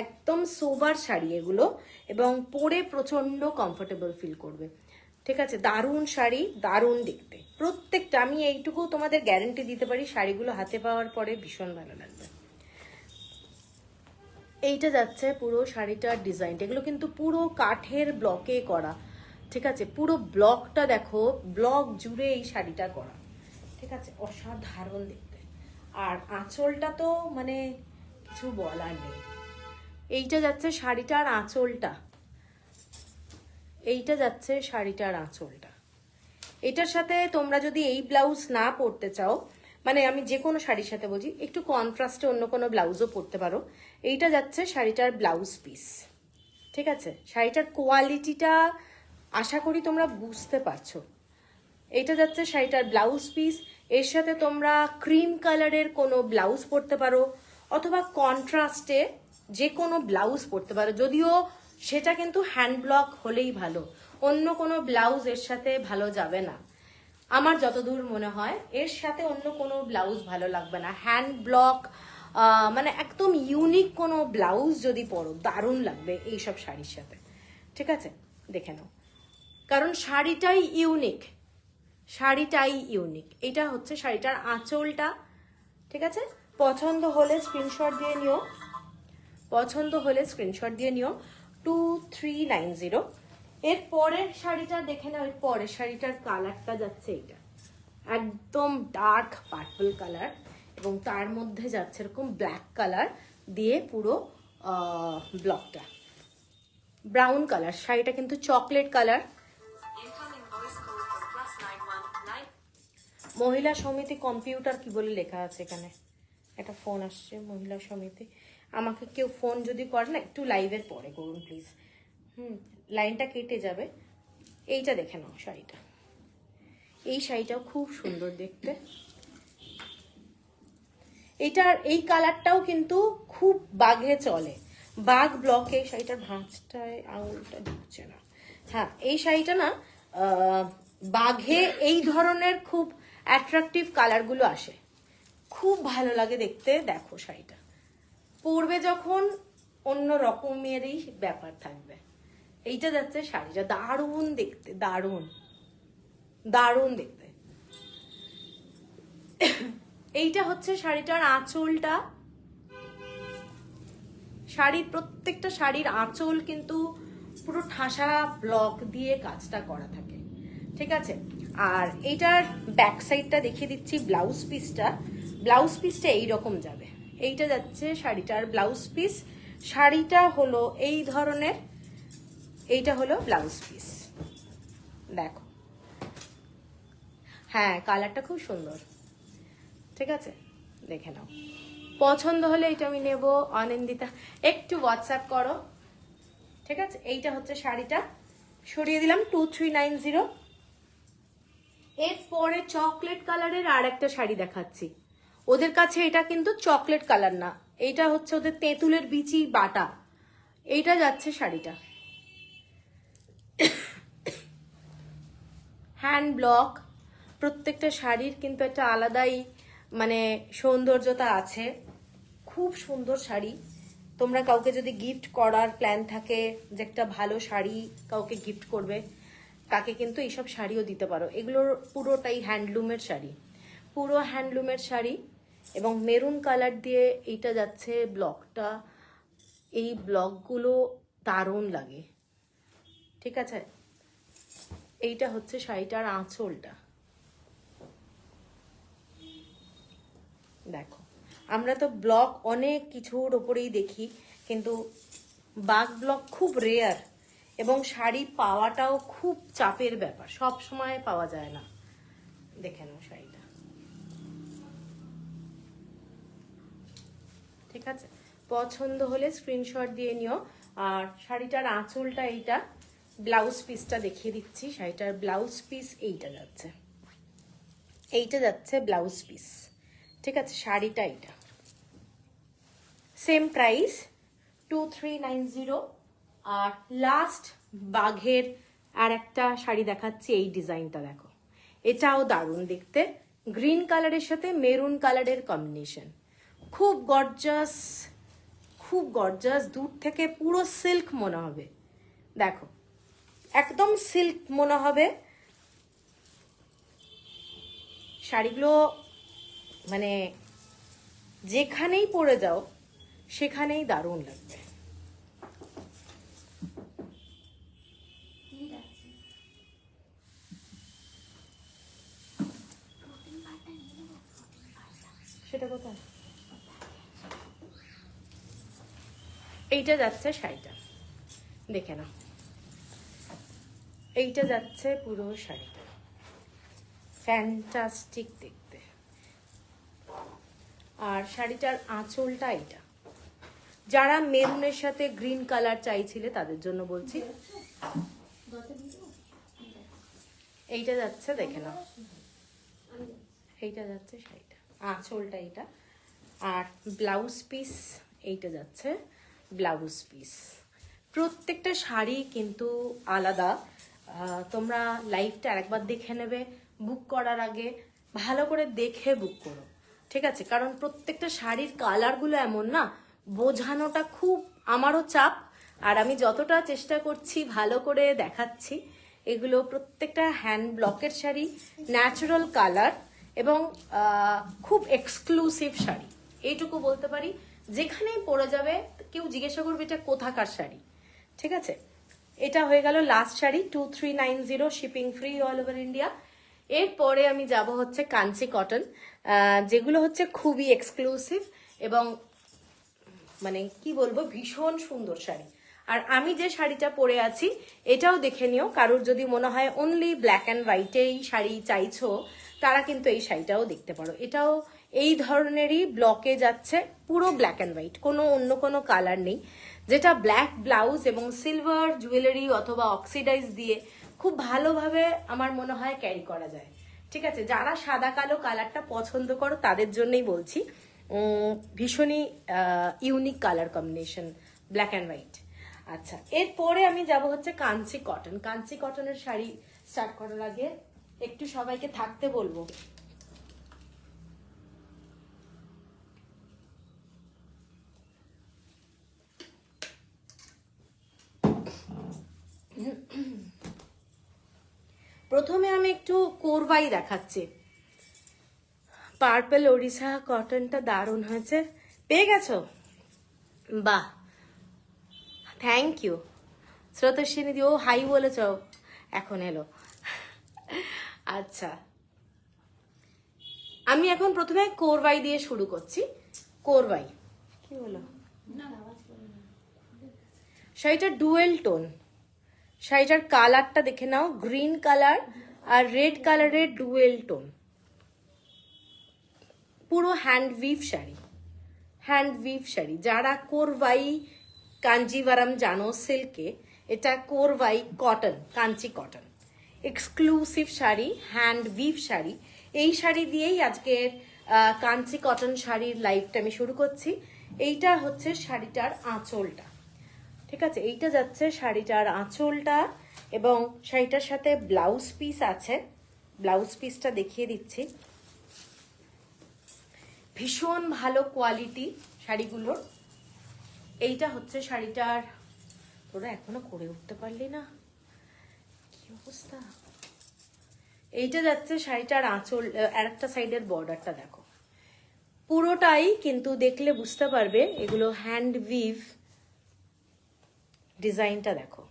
একদম সোবার শাড়ি এগুলো, এবং পরে প্রচন্ড কমফোর্টেবল ফিল করবে, ঠিক আছে। দারুণ শাড়ি, দারুণ দেখতে প্রত্যেকটা। আমি এইটুকু তোমাদের গ্যারেন্টি দিতে পারি, শাড়িগুলো হাতে পাওয়ার পরে ভীষণ ভালো লাগবে। এইটা যাচ্ছে পুরো শাড়িটার ডিজাইনটা, এগুলো কিন্তু পুরো কাঠের ব্লকে করা, ঠিক আছে, পুরো ব্লকটা দেখো, ব্লক জুড়ে এই শাড়িটা করা, ঠিক আছে, অসাধারণ দেখতে। আর আঁচলটা তো মানে কিছু বলার নেই। এইটা যাচ্ছে শাড়িটার আঁচলটা, এইটা যাচ্ছে শাড়িটার আঁচলটা। এটার সাথে তোমরা যদি এই ব্লাউজ না পরতে চাও, মানে আমি যে কোনো শাড়ির সাথে বলছি, একটু কন্ট্রাস্টে অন্য কোনো ব্লাউজও পরতে পারো। এইটা যাচ্ছে শাড়িটার ব্লাউজ পিস, ঠিক আছে। শাড়িটার কোয়ালিটিটা আশা করি তোমরা বুঝতে পারছো। এইটা যাচ্ছে শাড়িটার ব্লাউজ পিস, এর সাথে তোমরা ক্রিম কালারের কোনো ব্লাউজ পরতে পারো, অথবা কন্ট্রাস্টে যে কোনো ব্লাউজ পরতে পারো, যদিও সেটা কিন্তু হ্যান্ড ব্লক হলেই ভালো, অন্য কোনো ব্লাউজ এর সাথে ভালো যাবে না। আমার যতদূর মনে হয় এর সাথে অন্য কোনো ব্লাউজ ভালো লাগবে না, হ্যান্ড ব্লক মানে একদম ইউনিক কোনো ব্লাউজ যদি পরো দারুণ লাগবে এইসব শাড়ির সাথে, ঠিক আছে। দেখে নাও, কারণ শাড়িটাই ইউনিক, শাড়িটাই ইউনিক। এটা হচ্ছে শাড়িটার আঁচলটা, ঠিক আছে। পছন্দ হলে স্ক্রিনশট দিয়ে নিও, পছন্দ হলে স্ক্রিনশট দিয়ে নিও। 2390। এর পরের শাড়িটা দেখে নাও, এর পরের শাড়িটার কালারটা যাচ্ছে এটা, একদম ডার্ক পার্পল কালার, এবং তার মধ্যে যাচ্ছে এরকম ব্ল্যাক কালার দিয়ে পুরো ব্লকটা, ব্রাউন কালার। শাড়িটা কিন্তু চকলেট কালার। মহিলা সমিতি কম্পিউটার কি বলে লেখা আছে এখানে, একটা ফোন আসছে, মহিলা সমিতি। আমাকে কেউ ফোন যদি করে না, একটু লাইভের পরে করুন প্লিজ, লাইনটা কেটে যাবে। এইটা দেখে নাও শাড়িটা, এই শাড়িটাও খুব সুন্দর দেখতে। এইটার এই কালারটাও কিন্তু খুব বাঘে চলে, বাঘ ব্লকে। শাড়িটার ভাঁজটায় আঙুলটা ঢুকছে না, হ্যাঁ এই শাড়িটা না বাঘে এই ধরনের খুব অ্যাট্রাকটিভ কালারগুলো আসে, খুব ভালো লাগে দেখতে। দেখো শাড়িটা পরবে যখন অন্য রকমেরই ব্যাপার থাকবে। এইটা যাচ্ছে শাড়িটা, দারুণ দেখতে, দারুণ দারুণ দেখতে। এইটা হচ্ছে শাড়িটার আঁচলটা, শাড়ির প্রত্যেকটা শাড়ির আঁচল কিন্তু পুরো ঠাসা ব্লক দিয়ে কাজটা করা থাকে, ঠিক আছে। আর এইটার ব্যাক সাইডটা দেখিয়ে দিচ্ছি, ব্লাউজ পিসটা, ব্লাউজ পিসটা এইরকম যাবে। এইটা যাচ্ছে শাড়িটার ব্লাউজ পিস, শাড়িটা হলো এই ধরনের, এইটা হলো ব্লাউজ পিস, দেখো। হ্যাঁ কালারটা খুব সুন্দর, ঠিক আছে, দেখে নাও। পছন্দ হলে এটা আমি নেব। অনিন্দিতা একটু হোয়াটসঅ্যাপ করো, ঠিক আছে। এইটা হচ্ছে শাড়িটা, সরিয়ে দিলাম 2390। এরপরে চকলেট কালারের আর একটা শাড়ি দেখাচ্ছি। ওদের কাছে এটা কিন্তু চকলেট কালার না, এইটা হচ্ছে ওদের তেঁতুলের বিচি বাটা। এইটা যাচ্ছে শাড়িটা, হ্যান্ড ব্লক। প্রত্যেকটা শাড়ির কিন্তু একটা আলাদাই মানে সৌন্দর্যতা আছে। খুব সুন্দর শাড়ি। তোমরা কাউকে যদি গিফট করার প্ল্যান থাকে যে একটা ভালো শাড়ি কাউকে গিফট করবে, তাকে কিন্তু এইসব শাড়িও দিতে পারো। এগুলোর পুরোটাই হ্যান্ডলুমের শাড়ি, পুরো হ্যান্ডলুমের শাড়ি। এবং মেরুন কালার দিয়ে এইটা যাচ্ছে ব্লকটা। এই ব্লকগুলো দারুণ লাগে, ঠিক আছে। এইটা হচ্ছে শাড়িটার আঁচলটা। দেখো, আমরা তো ব্লক অনেক কিছুর ওপরেই দেখি, কিন্তু বাগ ব্লক খুব রেয়ার, এবং শাড়ি পাওয়াটাও খুব চাপের ব্যাপার, সব সময় পাওয়া যায় না। দেখে নাও শাড়িটা, ঠিক আছে। পছন্দ হলে স্ক্রিনশট দিয়ে নিও। আর শাড়িটার আঁচলটা এইটা, ব্লাউজ পিসটা দেখিয়ে দিচ্ছি। শাড়িটার ব্লাউজ পিস এইটা যাচ্ছে, এইটা যাচ্ছে ব্লাউজ পিস, ঠিক আছে। শাড়িটা এইটা, সেম প্রাইস 2390। আর লাস্ট বাঘের আর একটা শাড়ি দেখাচ্ছি। এই ডিজাইনটা দেখো, এটাও দারুণ দেখতে। গ্রিন কালারের সাথে মেরুন কালারের কম্বিনেশন, খুব গর্জাস, খুব গর্জাস। দূর থেকে পুরো সিল্ক মনে হবে, দেখো একদম সিল্ক মনে হবে শাড়িগুলো। মানে যেখানেই পরে যাও সেখানেই দারুণ লাগবে। সেটা কোথায়? এইটা যাচ্ছে শাড়িটা, দেখে নাও। এইটা যাচ্ছে পুরো শাড়িটা, ফ্যান্টাস্টিক দেখতে। আর শাড়িটার আঁচলটা এইটা। যারা মেরুনের সাথে গ্রিন কালার চাইছিলে তাদের জন্য বলছি। এইটা যাচ্ছে, দেখে নাও, এইটা যাচ্ছে শাড়িটা, আঁচলটা এইটা। আর ব্লাউজ পিস এইটা যাচ্ছে ব্লাউজ পিস। প্রত্যেকটা শাড়ি কিন্তু আলাদা। তোমরা লাইভটা আরেকবার দেখে নেবে, বুক করার আগে ভালো করে দেখে বুক করো, ঠিক আছে। কারণ প্রত্যেকটা শাড়ির কালারগুলো এমন না, বোঝানোটা খুব আমারও চাপ। আর আমি যতটা চেষ্টা করছি ভালো করে দেখাচ্ছি। এগুলো প্রত্যেকটা হ্যান্ড ব্লকের শাড়ি, ন্যাচারাল কালার, এবং খুব এক্সক্লুসিভ শাড়ি, এইটুকু বলতে পারি। যেখানেই পরে যাবে কেউ জিজ্ঞাসা করবে এটা কোথাকার শাড়ি, ঠিক আছে। এটা হয়ে গেল last sari, 2390, shipping free all over India. এরপরে আমি যাব হচ্ছে কাঞ্চি কটন, যেগুলো হচ্ছে খুবই এক্সক্লুসিভ এবং মানে কি বলবো, ভীষণ সুন্দর শাড়ি। আর আমি যে শাড়িটা পরে আছি এটাও দেখে নিও। কারোর যদি মনে হয় অনলি ব্ল্যাক অ্যান্ড হোয়াইটেই শাড়ি চাইছো, তারা কিন্তু এই শাড়িটাও দেখতে পারো। এটাও এই ধরনেরই ব্লকে যাচ্ছে, পুরো ব্ল্যাক অ্যান্ড হোয়াইট, কোনো অন্য কোনো কালার নেই। যেটা ব্ল্যাক ব্লাউজ এবং সিলভার জুয়েলারি অথবা অক্সিডাইজ দিয়ে খুব ভালোভাবে আমার মনে হয় ক্যারি করা যায়, ঠিক আছে। যারা সাদা কালো কালারটা পছন্দ করো তাদের জন্যই বলছি। ভীষণই unique colour combination, black and white. আচ্ছা, এরপরে আমি যাব হচ্ছে কাঞ্চি কটন। কাঞ্চি কটনের শাড়ি স্টার্ট করার আগে একটু সবাইকে থাকতে বলবো। প্রথমে আমি একটু কোরবাই দেখাচ্ছি। পার্পল ওড়িশা কটনটা দারুণ হয়েছে। পেয়ে গেছো? বাহ, থ্যাংক ইউ স্রোতস্বিনী দি। ও হাই বলেছ, এখন এলো। আচ্ছা, আমি এখন প্রথমে কোরবাই দিয়ে শুরু করছি। কোরবাই কি হলো? শাড়িটা ডুয়েল টোন, শাড়িটার কালারটা দেখে নাও, গ্রিন কালার আর রেড কালারের ডুয়েল টোন। পুরো hand weave sari, hand weave sari. যারা কোরবাই কাঞ্জিভারাম জানো সিল্কে, এটা Korvai cotton, Kanchi cotton, exclusive sari, hand weave sari. এই শাড়ি দিয়েই আজকের কাঞ্চি কটন শাড়ির লাইভটা আমি শুরু করছি। এইটা হচ্ছে শাড়িটার আঁচলটা, ঠিক আছে। এইটা যাচ্ছে শাড়িটার আঁচলটা, এবং শাড়িটার সাথে ব্লাউজ পিস আছে। ব্লাউজ পিসটা দেখিয়ে দিচ্ছি। ভীষণ ভালো কোয়ালিটি শাড়িগুলোর। এইটা হচ্ছে শাড়িটার, তোরা এখনো করে উঠতে পারলি না, কি অবস্থা। এইটা যাচ্ছে শাড়িটার আঁচল, আর একটা সাইডের বর্ডারটা দেখো, পুরোটাই কিন্তু দেখলে বুঝতে পারবে এগুলো হ্যান্ড উইভ। ডিজাইনটা দেখো,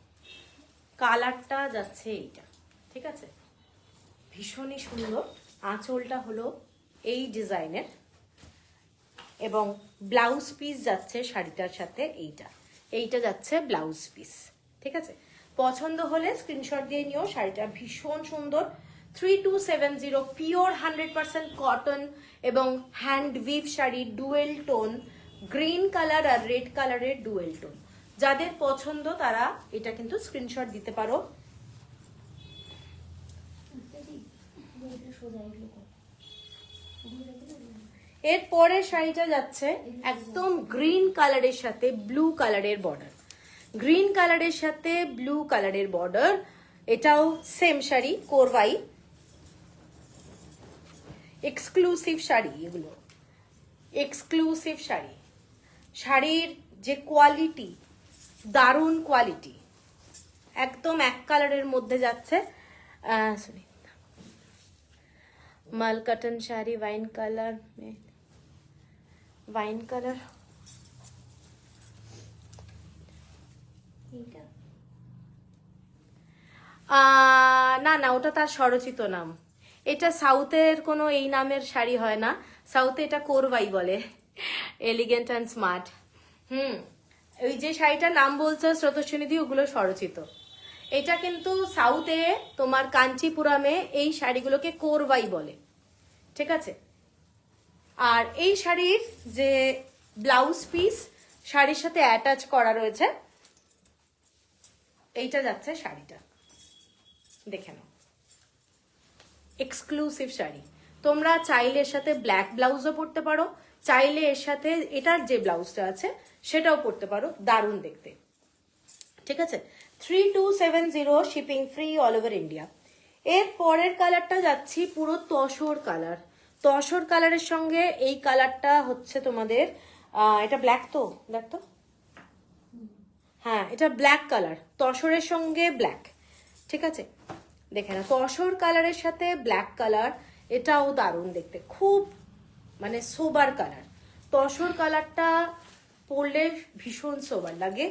কালারটা যাচ্ছে এইটা, ঠিক আছে, ভীষণই সুন্দর। আঁচলটা হলো এই ডিজাইনের, এবং ব্লাউজ পিস যাচ্ছে শাড়িটার সাথে এইটা, এইটা যাচ্ছে ব্লাউজ পিস, ঠিক আছে। পছন্দ হলে স্ক্রিনশট দিয়ে নিও। শাড়িটা ভীষণ সুন্দর, 3270, পিওর 100% কটন এবং hand weave sari, dual tone, green colour আর রেড কালারের ডুয়েল টোন। যাদের পছন্দ তারা এটা কিন্তু স্ক্রিনশট দিতে পারো। এরপরে শাড়িটা যাচ্ছে একদম গ্রিন কালারের সাথে ব্লু কালারের বর্ডার, গ্রিন কালারের সাথে ব্লু কালারের বর্ডার। এটাও সেম শাড়ি, কোরবাই এক্সক্লুসিভ শাড়ি, এগুলো এক্সক্লুসিভ শাড়ি। শাড়ির যে কোয়ালিটি, দারুণ কোয়ালিটি, একদম এক কালারের মধ্যে যাচ্ছে। সরি, মাল কটন শাড়ি, वाइन कलर में, वाइन कलर, না না, ওটা তার স্বরচিত নাম। এটা সাউথের কোনো এই নামের শাড়ি হয় না, সাউথে এটা কোরবাই বলে, এলিগেন্ট অ্যান্ড স্মার্ট। ওই যে শাড়িটার নাম বলছে স্রোতস্বিনীদি, ওগুলো স্বরচিত। এটা কিন্তু সাউথে তোমার কাঞ্চিপুরামে এই শাড়িগুলোকে কোরবাই বলে, ঠিক আছে। আর এই শাড়ির যে ব্লাউজ পিস শাড়ির সাথে অ্যাটাচ করা রয়েছে, এইটা যাচ্ছে শাড়িটা, দেখে নাও, এক্সক্লুসিভ শাড়ি। তোমরা চাইলে এর সাথে ব্ল্যাক ব্লাউজও পরতে পারো, চাইলে এর সাথে এটার যে ব্লাউজটা আছে সেটাও পরতে পারো, দারুণ দেখতে, ঠিক আছে। 3270, shipping free all over India. এর পরের কালারটা যাচ্ছি পুরো তসর কালার, তসর কালারের সঙ্গে এই কালারটা হচ্ছে তোমাদের, এটা ব্ল্যাক তো, দেখ তো, হ্যাঁ এটা ব্ল্যাক কালার, তসরের সঙ্গে ব্ল্যাক, ঠিক আছে। দেখে না, তসর কালারের সাথে ব্ল্যাক কালার, এটাও দারুণ দেখতে, খুব মানে সোবার কালার। তসর কালারটা পরলে ভীষণ সোবার লাগে।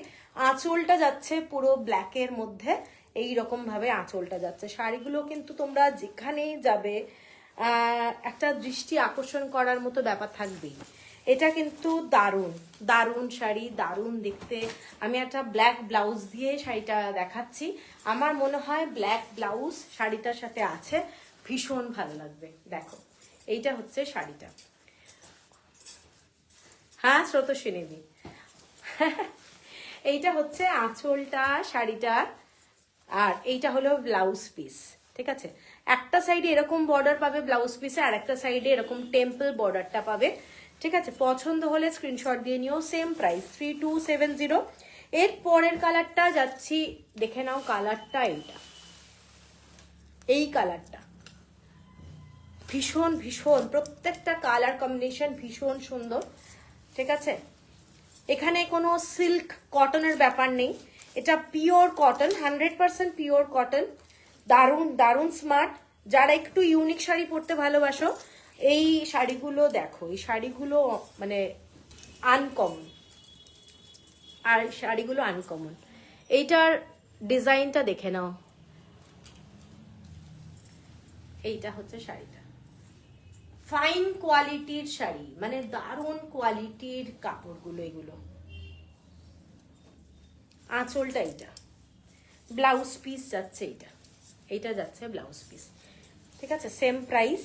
আঁচলটা যাচ্ছে পুরো ব্ল্যাকের মধ্যে, এই রকম ভাবে আঁচলটা যাচ্ছে। শাড়িগুলো কিন্তু তোমরা যেখানেই যাবে একটা দৃষ্টি আকর্ষণ করার মতো ব্যাপার থাকবেই। এটা কিন্তু দারুণ দারুণ শাড়ি, দারুণ দেখতে। আমি একটা ব্ল্যাক ব্লাউজ দিয়ে শাড়িটা দেখাচ্ছি, আমার মনে হয় ব্ল্যাক ব্লাউজ শাড়িটার সাথে আছে, ভীষণ ভালো লাগবে। দেখো এইটা হচ্ছে শাড়িটা, হ্যাঁ স্রোতস্বিনীদি, এইটা হচ্ছে আঁচলটা শাড়িটার, আর এইটা হলো ব্লাউজ পিস, ঠিক আছে। একটা সাইডে এরকম বর্ডার পাবে ব্লাউজ পিসে, আর একটা সাইডে এরকম টেম্পল বর্ডারটা পাবে, ঠিক আছে। পছন্দ হলে স্ক্রিনশট দিয়ে নিও। Same price 3270। এর পরের কালারটা যাচ্ছি, দেখে নাও কালারটা, এইটা, এই কালারটা ভীষণ ভীষণ, প্রত্যেকটা কালার কম্বিনেশন ভীষণ সুন্দর, ঠিক আছে। এখানে কোনো সিল্ক কটনের ব্যাপার নেই, এটা পিওর কটন, 100% পিওর কটন, দারুণ দারুণ স্মার্ট। যারা একটু ইউনিক শাড়ি পরতে ভালোবাসো, এই শাড়িগুলো দেখো, এই শাড়িগুলো মানে আনকমন, আর শাড়িগুলো আনকমন। এইটার ডিজাইনটা দেখে নাও, এইটা হচ্ছে শাড়িটা, ফাইন কোয়ালিটির শাড়ি, মানে দারুণ কোয়ালিটির কাপড়গুলো এগুলো। আঁচলটা এইটা, ব্লাউজ পিস যাচ্ছে এইটা, এইটা যাচ্ছে ব্লাউজ পিস, ঠিক আছে। Same price.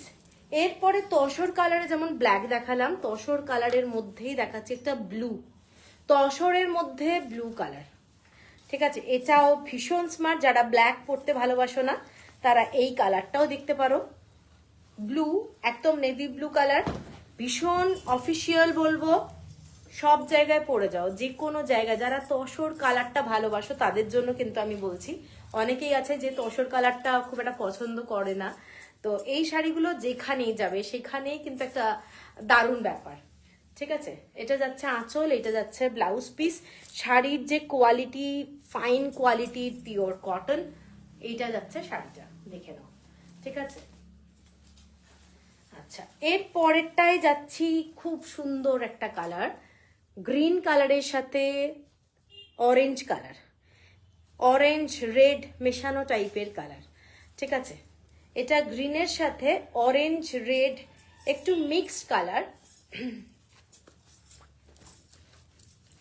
এরপরে তসর কালারে যেমন ব্ল্যাক দেখালাম, তসর কালারের মধ্যেই দেখাচ্ছে একটা ব্লু, তসরের মধ্যে ব্লু কালার, ঠিক আছে। এটাও ভীষণ স্মার্ট, যারা ব্ল্যাক পরতে ভালোবাসো না তারা এই কালারটাও দেখতে পারো। ব্লু, একদম নেভি ব্লু কালার, ভীষণ অফিসিয়াল বলবো, সব জায়গায় পরে যাও, যে কোনো জায়গায়। যারা তসর কালারটা ভালোবাসো তাদের জন্য কিন্তু আমি বলছি। অনেকেই আছে যে তসর কালারটা খুব একটা পছন্দ করে না, তো এই শাড়িগুলো যেখানেই যাবে সেখানেই কিন্তু একটা দারুণ ব্যাপার। ঠিক আছে, এটা যাচ্ছে আঁচল, এটা যাচ্ছে ব্লাউজ পিস। শাড়ির যে কোয়ালিটি, ফাইন কোয়ালিটির পিওর কটন, এইটা যাচ্ছে শাড়িটা, দেখে নাও। ঠিক আছে, আচ্ছা এর পরেরটায় যাচ্ছি, খুব সুন্দর একটা কালার, গ্রিন কালারের সাথে অরেঞ্জ কালার, অরেঞ্জ রেড মেশানো টাইপের কালার। ঠিক আছে, এটা গ্রিনের সাথে অরেঞ্জ রেড একটু মিক্সড কালার।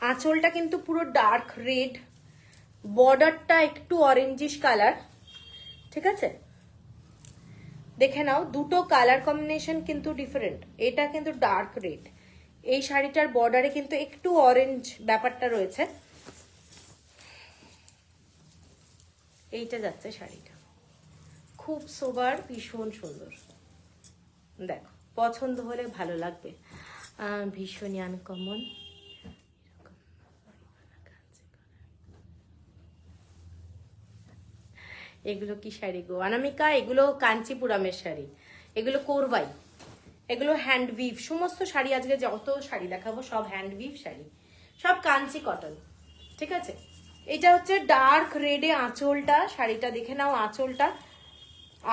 আঁচলটা কিন্তু পুরো ডার্ক রেড, বর্ডারটা একটু অরেঞ্জিশ কালার। ঠিক আছে, দেখে নাও দুটো কালার কম্বিনেশন কিন্তু ডিফারেন্ট। এটা কিন্তু ডার্ক রেড, এই শাড়িটার বর্ডারে কিন্তু একটু অরেঞ্জ ব্যাপারটা রয়েছে। এইটা যাচ্ছে শাড়িটা, খুব সোবার, ভীষণ সুন্দর। দেখো, পছন্দ হলে ভালো লাগবে, ভীষণই আনকমন। এগুলো কি শাড়ি গো অনামিকা? এগুলো কাঞ্চিপুরামের শাড়ি, এগুলো কোরবাই, এগুলো হ্যান্ড উইভ। সমস্ত শাড়ি আজকে যত শাড়ি দেখাবো সব হ্যান্ড উইভ শাড়ি, সব কাঞ্চি কটন। ঠিক আছে, এটা হচ্ছে ডার্ক রেডে আঁচলটা, শাড়িটা দেখে নাও আঁচলটা,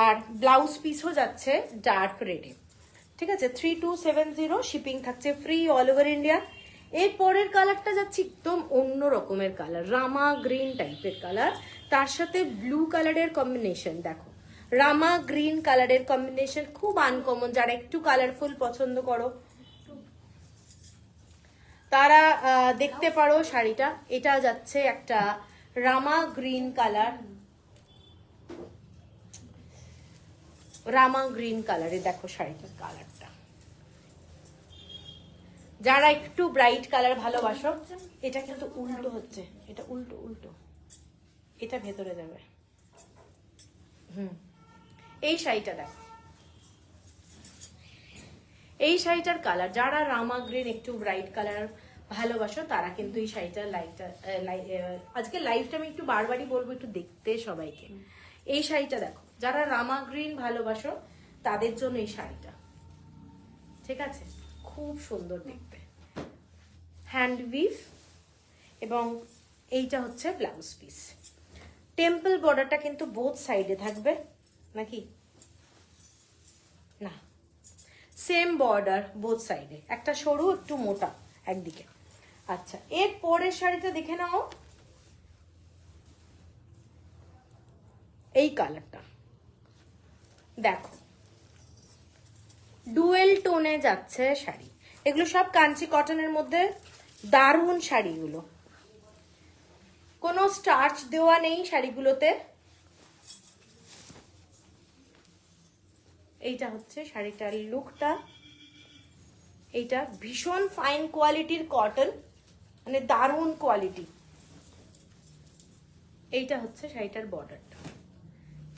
আর ব্লাউজ পিসও যাচ্ছে ডার্ক রেডে। ঠিক আছে, 3270, শিপিং থাকছে ফ্রি অল ওভার ইন্ডিয়া। এর পরের কালারটা যাচ্ছে একদম অন্য রকমের কালার, রামা গ্রিন টাইপের কালার, তার সাথে ব্লু কালারের কম্বিনেশন। দেখো, রামা গ্রিন কালারের কম্বিনেশন খুব আনকমন। যারা একটু কালারফুল পছন্দ করো তারা দেখতে পারো শাড়িটা। এটা যাচ্ছে একটা রামা গ্রিন কালার, রামা গ্রিন কালারে। দেখো শাড়িটার কালারটা, যারা একটু ব্রাইট কালার ভালোবাসো। এটা কিন্তু উল্টো হচ্ছে, এটা উল্টো উল্টো, এটা ভেতরে যাবে। এই শাড়িটা দেখো, এই শাড়িটার কালার, যারা রামা গ্রিন একটু ব্রাইট কালার ভালোবাসো তারা কিন্তু এই শাড়িটার আজকে লাইভটা আমি একটু বারবারই বলবো, একটু দেখতে সবাইকে। এই শাড়িটা দেখো, যারা রামা গ্রিন ভালোবাসো তাদের জন্য এই শাড়িটা। ঠিক আছে, খুব সুন্দর দেখতে, হ্যান্ড উইভ, এবং এইটা হচ্ছে ব্লাউজ পিস। টেম্পল বর্ডারটা কিন্তু বোথ সাইডে থাকবে নাকি না, সেম বর্ডার বোথ সাইডে, একটা সরু একটু মোটা একদিকে। আচ্ছা, এর পরের শাড়িটা দেখে নাও, এই কালারটা দেখো, ডুয়েল টোনে যাচ্ছে শাড়ি। এগুলো সব কাঞ্চি কটনের মধ্যে দারুণ শাড়িগুলো, কোনো স্টার্চ দেওয়া নেই শাড়িগুলোতে। এইটা হচ্ছে শাড়িটার লুকটা, এইটা ভীষণ ফাইন কোয়ালিটির কটন, মানে দারুণ কোয়ালিটি। এইটা হচ্ছে শাড়িটার বর্ডারটা।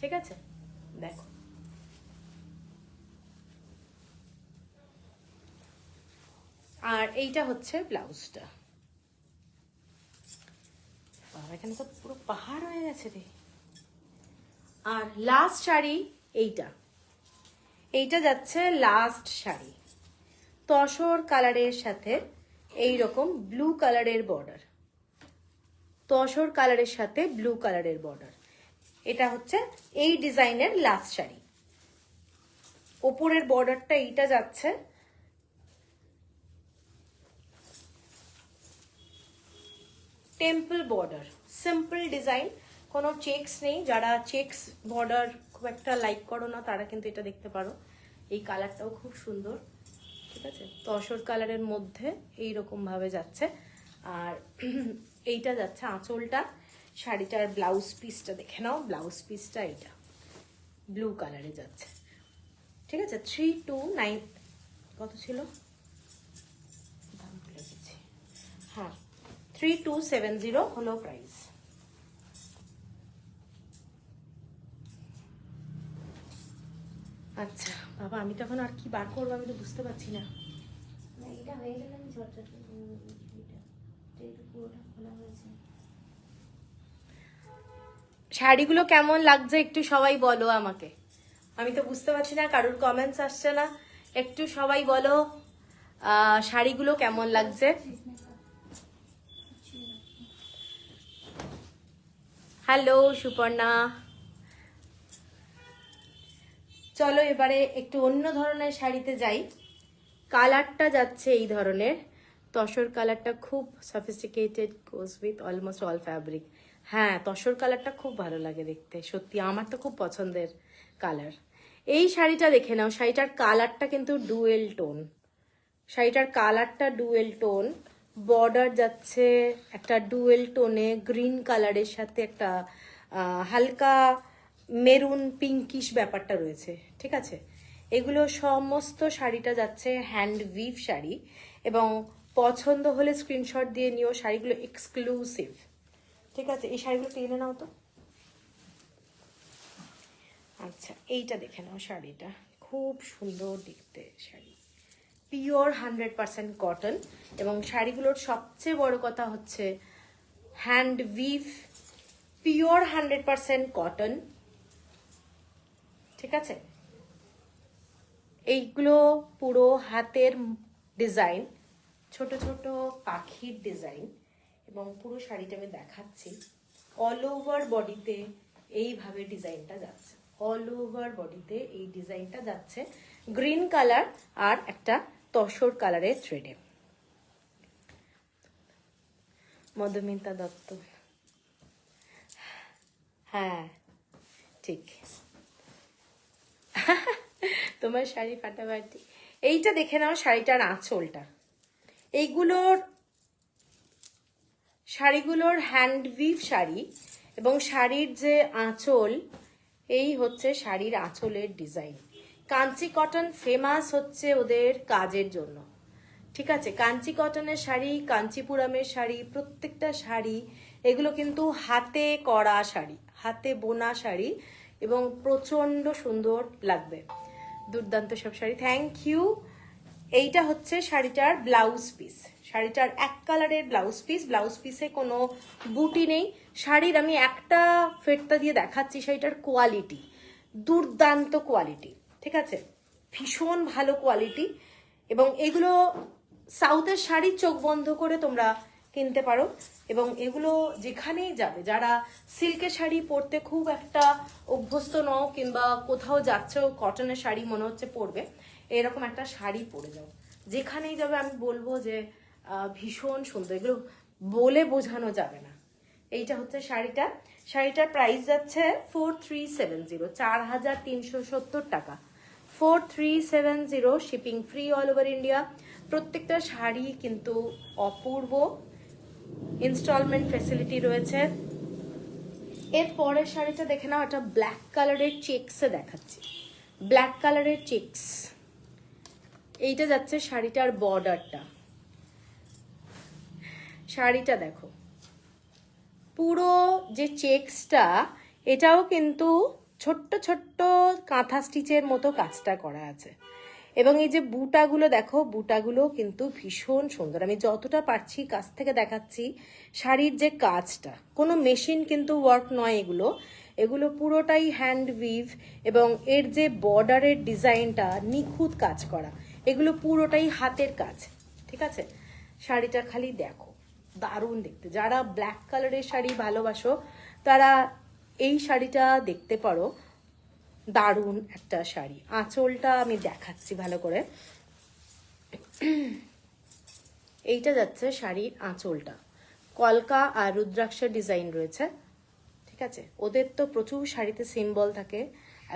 ঠিক আছে, দেখো, আর এইটা হচ্ছে ব্লাউজটা। এখানে তো পুরো পাহাড় হয়ে গেছে রে। আর লাস্ট শাড়ি এইটা, এইটা যাচ্ছে লাস্ট শাড়ি, তসর কালারের সাথে এইরকম ব্লু কালারের বর্ডার, তসর কালারের সাথে ব্লু কালারের বর্ডার। এটা হচ্ছে এই ডিজাইনের লাস্ট শাড়ি। ওপরের বর্ডারটা এইটা যাচ্ছে, টেম্পল বর্ডার, সিম্পল ডিজাইন, কোনো চেকস নেই। যারা চেকস বর্ডার খুব একটা লাইক করো না তারা কিন্তু এটা দেখতে পারো। এই কালারটাও খুব সুন্দর। ঠিক আছে, তসর কালারের মধ্যে এইরকম ভাবে যাচ্ছে। আর এইটা যাচ্ছে আঁচলটা, শাড়িটার ব্লাউজ পিসটা দেখে নাও, ব্লাউজ পিসটা এইটা ব্লু কালারে যাচ্ছে। ঠিক আছে, 329 কত ছিল, হ্যাঁ 3270 হলো প্রাইস। আচ্ছা বাবা, আমি তখন আর কি বার করবো আমি তো বুঝতে পারছি না। এটা হয়ে গেলে আমি ঝটঝট পুরোটা খোলা হয়েছে। শাড়িগুলো কেমন লাগছে একটু সবাই বলো আমাকে। আমি তো বুঝতে পারছি না, কারোর কমেন্টস আসছে না। একটু সবাই বলো শাড়িগুলো কেমন লাগছে। হ্যালো সুপর্ণা। চলো এবারে একটু অন্য ধরনের শাড়িতে যাই। কালারটা যাচ্ছে এই ধরনের তসর কালারটা, খুব sophisticated, goes with almost all fabric. হ্যাঁ, তসর কালারটা খুব ভালো লাগে দেখতে, সত্যি আমার তো খুব পছন্দের কালার। এই শাড়িটা দেখে নাও, শাড়িটার কালারটা কিন্তু ডুয়েল টোন, শাড়িটার কালারটা ডুয়েল টোন, বর্ডার যাচ্ছে একটা ডুয়েল টোনে গ্রিন কালারের সাথে একটা হালকা মেরুন পিঙ্কিশ ব্যাপারটা রয়েছে, ঠিক আছে। এগুলো সমস্ত শাড়িটা যাচ্ছে হ্যান্ড উইভ শাড়ি, এবং পছন্দ হলে স্ক্রিনশট দিয়ে নিও, শাড়িগুলো এক্সক্লুসিভ, ঠিক আছে। এই শাড়িগুলো টেনে নাও তো। আচ্ছা, এইটা দেখে নাও, শাড়িটা খুব সুন্দর দেখতে শাড়ি, পিওর 100% কটন, এবং শাড়িগুলোর সবচেয়ে বড় কথা হচ্ছে হ্যান্ড উইভ, পিওর 100% কটন, ঠিক আছে। এইগুলো পুরো হাতের ডিজাইন, ছোট ছোট পাখির ডিজাইন, এবং পুরো শাড়িটা আমি দেখাচ্ছি। অল ওভার বডিতে এইভাবে ডিজাইনটা যাচ্ছে, অল ওভার বডিতে এই ডিজাইনটা যাচ্ছে গ্রিন কালার আর একটা তসর কালারের থ্রেডে। মধুমিতা দত্ত, হ্যাঁ ঠিক। তোমার শাড়ি ফাটাফাটি। এইটা দেখে নাও, শাড়িটার আঁচলটা, শাড়িগুলোর হ্যান্ড উইভ শাড়ি, এবং শাড়ির যে আঁচল, এই হচ্ছে শাড়ির আঁচলের ডিজাইন। কাঞ্চি কটন ফেমাস হচ্ছে ওদের কাজের জন্য, ঠিক আছে। কাঞ্চি কটনের শাড়ি, কাঞ্চিপুরমের শাড়ি, প্রত্যেকটা শাড়ি এগুলো কিন্তু হাতে করা শাড়ি, হাতে বোনা শাড়ি, এবং প্রচন্ড সুন্দর লাগবে। দুর্দান্ত সব শাড়ি, থ্যাংক ইউ। এইটা হচ্ছে শাড়িটার ব্লাউজ পিস, শাড়িটার এক কালারের ব্লাউজ পিস, ব্লাউজ পিসে কোনো বুটি নেই। শাড়ির আমি একটা ফেরতা দিয়ে দেখাচ্ছি, শাড়িটার কোয়ালিটি দুর্দান্ত কোয়ালিটি, ঠিক আছে, ভীষণ ভালো কোয়ালিটি। এবং এগুলো সাউথের শাড়ি চোখ বন্ধ করে তোমরা কিনতে পারো, এবং এগুলো যেখানেই যাবে, যারা সিল্কের শাড়ি পরতে খুব একটা অভ্যস্ত নও, কিংবা কোথাও যাচ্ছ কটনের শাড়ি মনে হচ্ছে পরবে, এরকম একটা শাড়ি পরে যাও, যেখানেই যাবে আমি বলবো যে ভীষণ সুন্দর, এগুলো বলে বোঝানো যাবে না। এইটা হচ্ছে শাড়িটা, শাড়িটার প্রাইস যাচ্ছে 4370, 4370 টাকা, 4370, shipping free all over India. প্রত্যেকটা শাড়ি কিন্তু অপূর্ব, ইনস্টলমেন্ট ফেসিলিটি রয়েছে। এর পরের শাড়িটা দেখে নাও, একটা ব্ল্যাক কালারের চেক্সে দেখাচ্ছি, ব্ল্যাক কালারের চেক্স। এইটা যাচ্ছে শাড়িটার বর্ডারটা, শাড়িটা দেখো পুরো যে চেক্সটা, এটাও কিন্তু ছোট্ট ছোট্ট কাঁথা স্টিচের মতো কাজটা করা আছে, এবং এই যে বুটাগুলো দেখো, বুটাগুলো কিন্তু ভীষণ সুন্দর। আমি যতটা পারছি কাছ থেকে দেখাচ্ছি শাড়ির যে কাজটা, কোনো মেশিন কিন্তু ওয়ার্ক নয় এগুলো, এগুলো পুরোটাই হ্যান্ড উইভ, এবং এর যে বর্ডারের ডিজাইনটা নিখুঁত কাজ করা, এগুলো পুরোটাই হাতের কাজ, ঠিক আছে। শাড়িটা খালি দেখো, দারুণ দেখতে। যারা ব্ল্যাক কালারের শাড়ি ভালোবাসো তারা এই শাড়িটা দেখতে পারো, দারুণ একটা শাড়ি। আঁচলটা আমি দেখাচ্ছি ভালো করে, এইটা যাচ্ছে শাড়ির আঁচলটা, কলকা আর রুদ্রাক্ষের ডিজাইন রয়েছে, ঠিক আছে। ওদের তো প্রচুর শাড়িতে সিম্বল থাকে,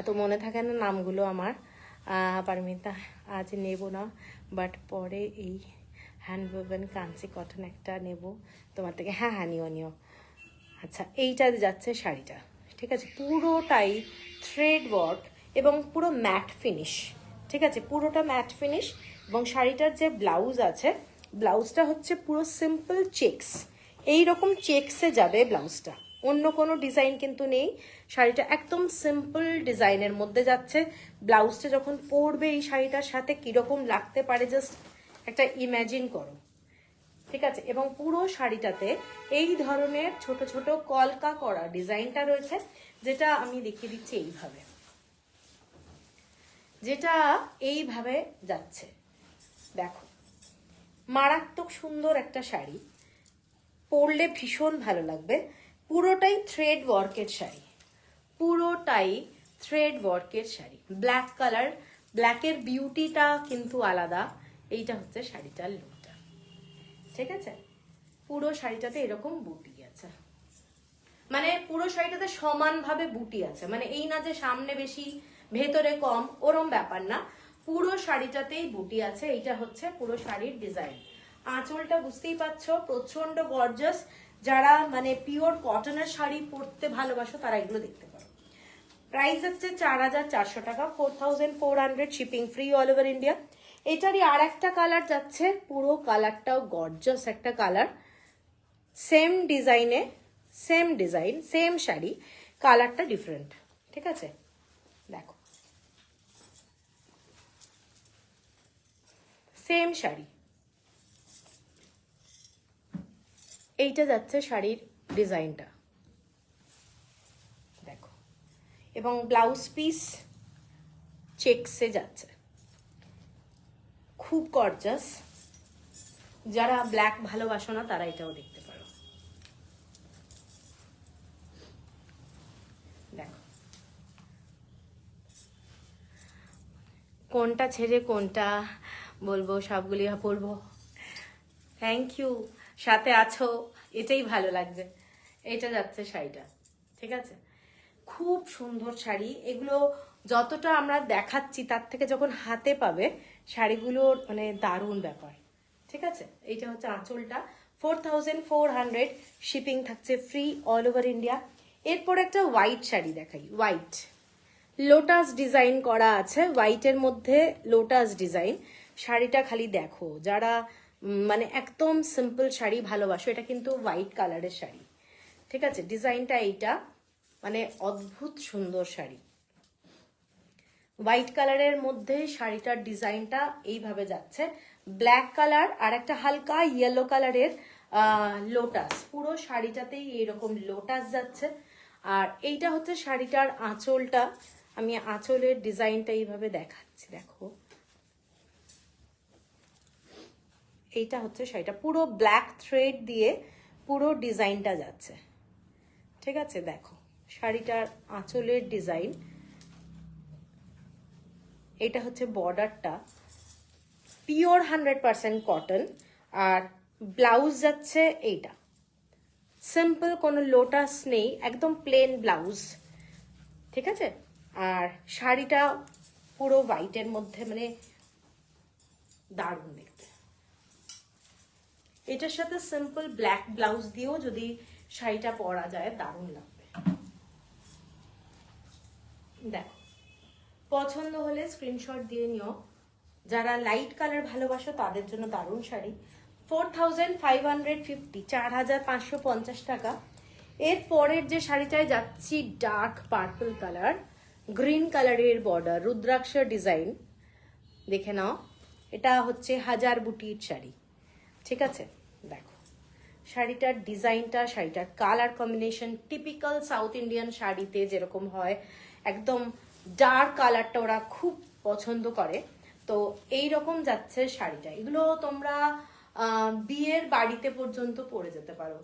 এত মনে থাকে না নামগুলো আমার, পারমিতা আজ নেব না, বাট পরে এই হ্যান্ড ওভেন কাঞ্চি কটন একটা নেব তোমার থেকে। হ্যাঁ হ্যাঁ, নিও নিও। আচ্ছা, এইটা যাচ্ছে শাড়িটা, ঠিক আছে, পুরোটাই থ্রেড ওয়ার্ক এবং পুরো ম্যাট ফিনিশ, ঠিক আছে, পুরোটা ম্যাট ফিনিশ। এবং শাড়িটার যে ব্লাউজ আছে, ব্লাউজটা হচ্ছে পুরো সিম্পল চেক্স, এইরকম চেক্সে যাবে ব্লাউজটা, অন্য কোনো ডিজাইন কিন্তু নেই। শাড়িটা একদম সিম্পল ডিজাইনের মধ্যে যাচ্ছে। ব্লাউজটা যখন পরবে এই শাড়িটার সাথে কীরকম লাগতে পারে জাস্ট একটা ইম্যাজিন করো, ঠিক আছে। এবং পুরো শাড়িটাতে এই ধরনের ছোট ছোট কলকা করা ডিজাইনটা রয়েছে, যেটা আমি দেখিয়ে দিচ্ছি এইভাবে, যেটা এইভাবে যাচ্ছে, দেখো মারাত্মক সুন্দর একটা শাড়ি, পরলে ভীষণ ভালো লাগবে। পুরোটাই থ্রেড ওয়ার্কের শাড়ি, পুরোটাই থ্রেড ওয়ার্কের শাড়ি, ব্ল্যাক কালার, ব্ল্যাকের বিউটিটা কিন্তু আলাদা। এইটা হচ্ছে শাড়িটার লুকটা, ঠিক আছে? পুরো শাড়িটাতে এরকম বুটি আছে, মানে পুরো শাড়িটাতে সমানভাবে বুটি আছে, মানে এই না যে সামনে বেশি ভেতরে কম, ওরম ব্যাপার না, পুরো শাড়িটাতেই বুটি আছে। এইটা হচ্ছে পুরো শাড়ির ডিজাইন। আঁচলটা বুঝতেই পারছো প্রচন্ড গর্জাস। যারা মানে পিওর কটনের শাড়ি পরতে ভালোবাসো তারা এগুলো দেখতে পারো। প্রাইস হচ্ছে 4,400 টাকা, 4,400 shipping free all over India. এটারই আর একটা কালার যাচ্ছে, পুরো কালারটাও গর্জাস একটা কালার, সেম ডিজাইনে, সেম ডিজাইন, সেম শাড়ি, কালারটা ডিফারেন্ট, ঠিক আছে? দেখো সেম শাড়ি, এইটা যাচ্ছে শাড়ির ডিজাইনটা, দেখো, এবং ব্লাউজ পিস চেকসে যাচ্ছে, খুব গর্জাস। যারা ব্ল্যাক ভালোবাসো না তারা এটাও দেখতে পারো। দেখো কোনটা ছেড়ে কোনটা বলবো, সবগুলি পরবো। থ্যাংক ইউ, সাথে আছো, এটাই ভালো লাগছে। এটা যাচ্ছে শাড়িটা, ঠিক আছে? খুব সুন্দর শাড়ি এগুলো, যতটা আমরা দেখাচ্ছি তার থেকে যখন হাতে পাবে শাড়িগুলোর মানে দারুণ ব্যাপার, ঠিক আছে? এইটা হচ্ছে আঁচলটা, 4,400 শিপিং থাকছে ফ্রি অল ওভার ইন্ডিয়া। এরপর একটা হোয়াইট শাড়ি দেখাই, হোয়াইট লোটাস ডিজাইন করা আছে, হোয়াইটের মধ্যে লোটাস ডিজাইন। শাড়িটা খালি দেখো, যারা মানে একদম সিম্পল শাড়ি ভালোবাসো, এটা কিন্তু হোয়াইট কালারের শাড়ি, ঠিক আছে? ডিজাইনটা এইটা, মানে অদ্ভুত সুন্দর শাড়ি, হোয়াইট কালারের মধ্যে শাড়িটার ডিজাইনটা এইভাবে যাচ্ছে, ব্ল্যাক কালার আর একটা হালকা ইয়েলো কালারের লোটাস, পুরো শাড়িটাতেই এইরকম লোটাস যাচ্ছে। আর এইটা হচ্ছে শাড়িটার আঁচলটা, আমি আঁচলের ডিজাইনটা এইভাবে দেখাচ্ছি, দেখো এইটা হচ্ছে শাড়িটা, পুরো ব্ল্যাক থ্রেড দিয়ে পুরো ডিজাইনটা যাচ্ছে, ঠিক আছে? দেখো শাড়িটার আঁচলের ডিজাইন, এটা হচ্ছে বর্ডারটা, পিওর 100% কটন। আর ব্লাউজ যাচ্ছে এইটা, সিম্পল, কোনো লোটাস নেই, একদম প্লেন ব্লাউজ, ঠিক আছে? আর শাড়িটা পুরো হোয়াইটের মধ্যে, মানে দারুণ দেখতে। এটার সাথে সিম্পল ব্ল্যাক ব্লাউজ দিয়েও যদি শাড়িটা পরা যায় দারুণ লাগবে। দেখো পছন্দ হলে স্ক্রিনশট দিয়ে নিও। যারা লাইট কালার ভালোবাসো তাদের জন্য দারুণ শাড়ি, 4,550, 4,550 টাকা। এর পরের যে শাড়িটায় যাচ্ছি, ডার্ক পার্পল কালার, গ্রিন কালারের বর্ডার, রুদ্রাক্ষর ডিজাইন, দেখে নাও। এটা হচ্ছে হাজার বুটির শাড়ি, ঠিক আছে? দেখো শাড়িটার ডিজাইনটা, শাড়িটার colour combination typical south Indian শাড়িতে যেরকম হয়, একদম ডার্ক কালারটা ওরা খুব পছন্দ করে, তো এই রকম যাচ্ছে শাড়িটা। এগুলো তোমরা বিয়ের বাড়িতে পর্যন্ত পরে যেতে পারো,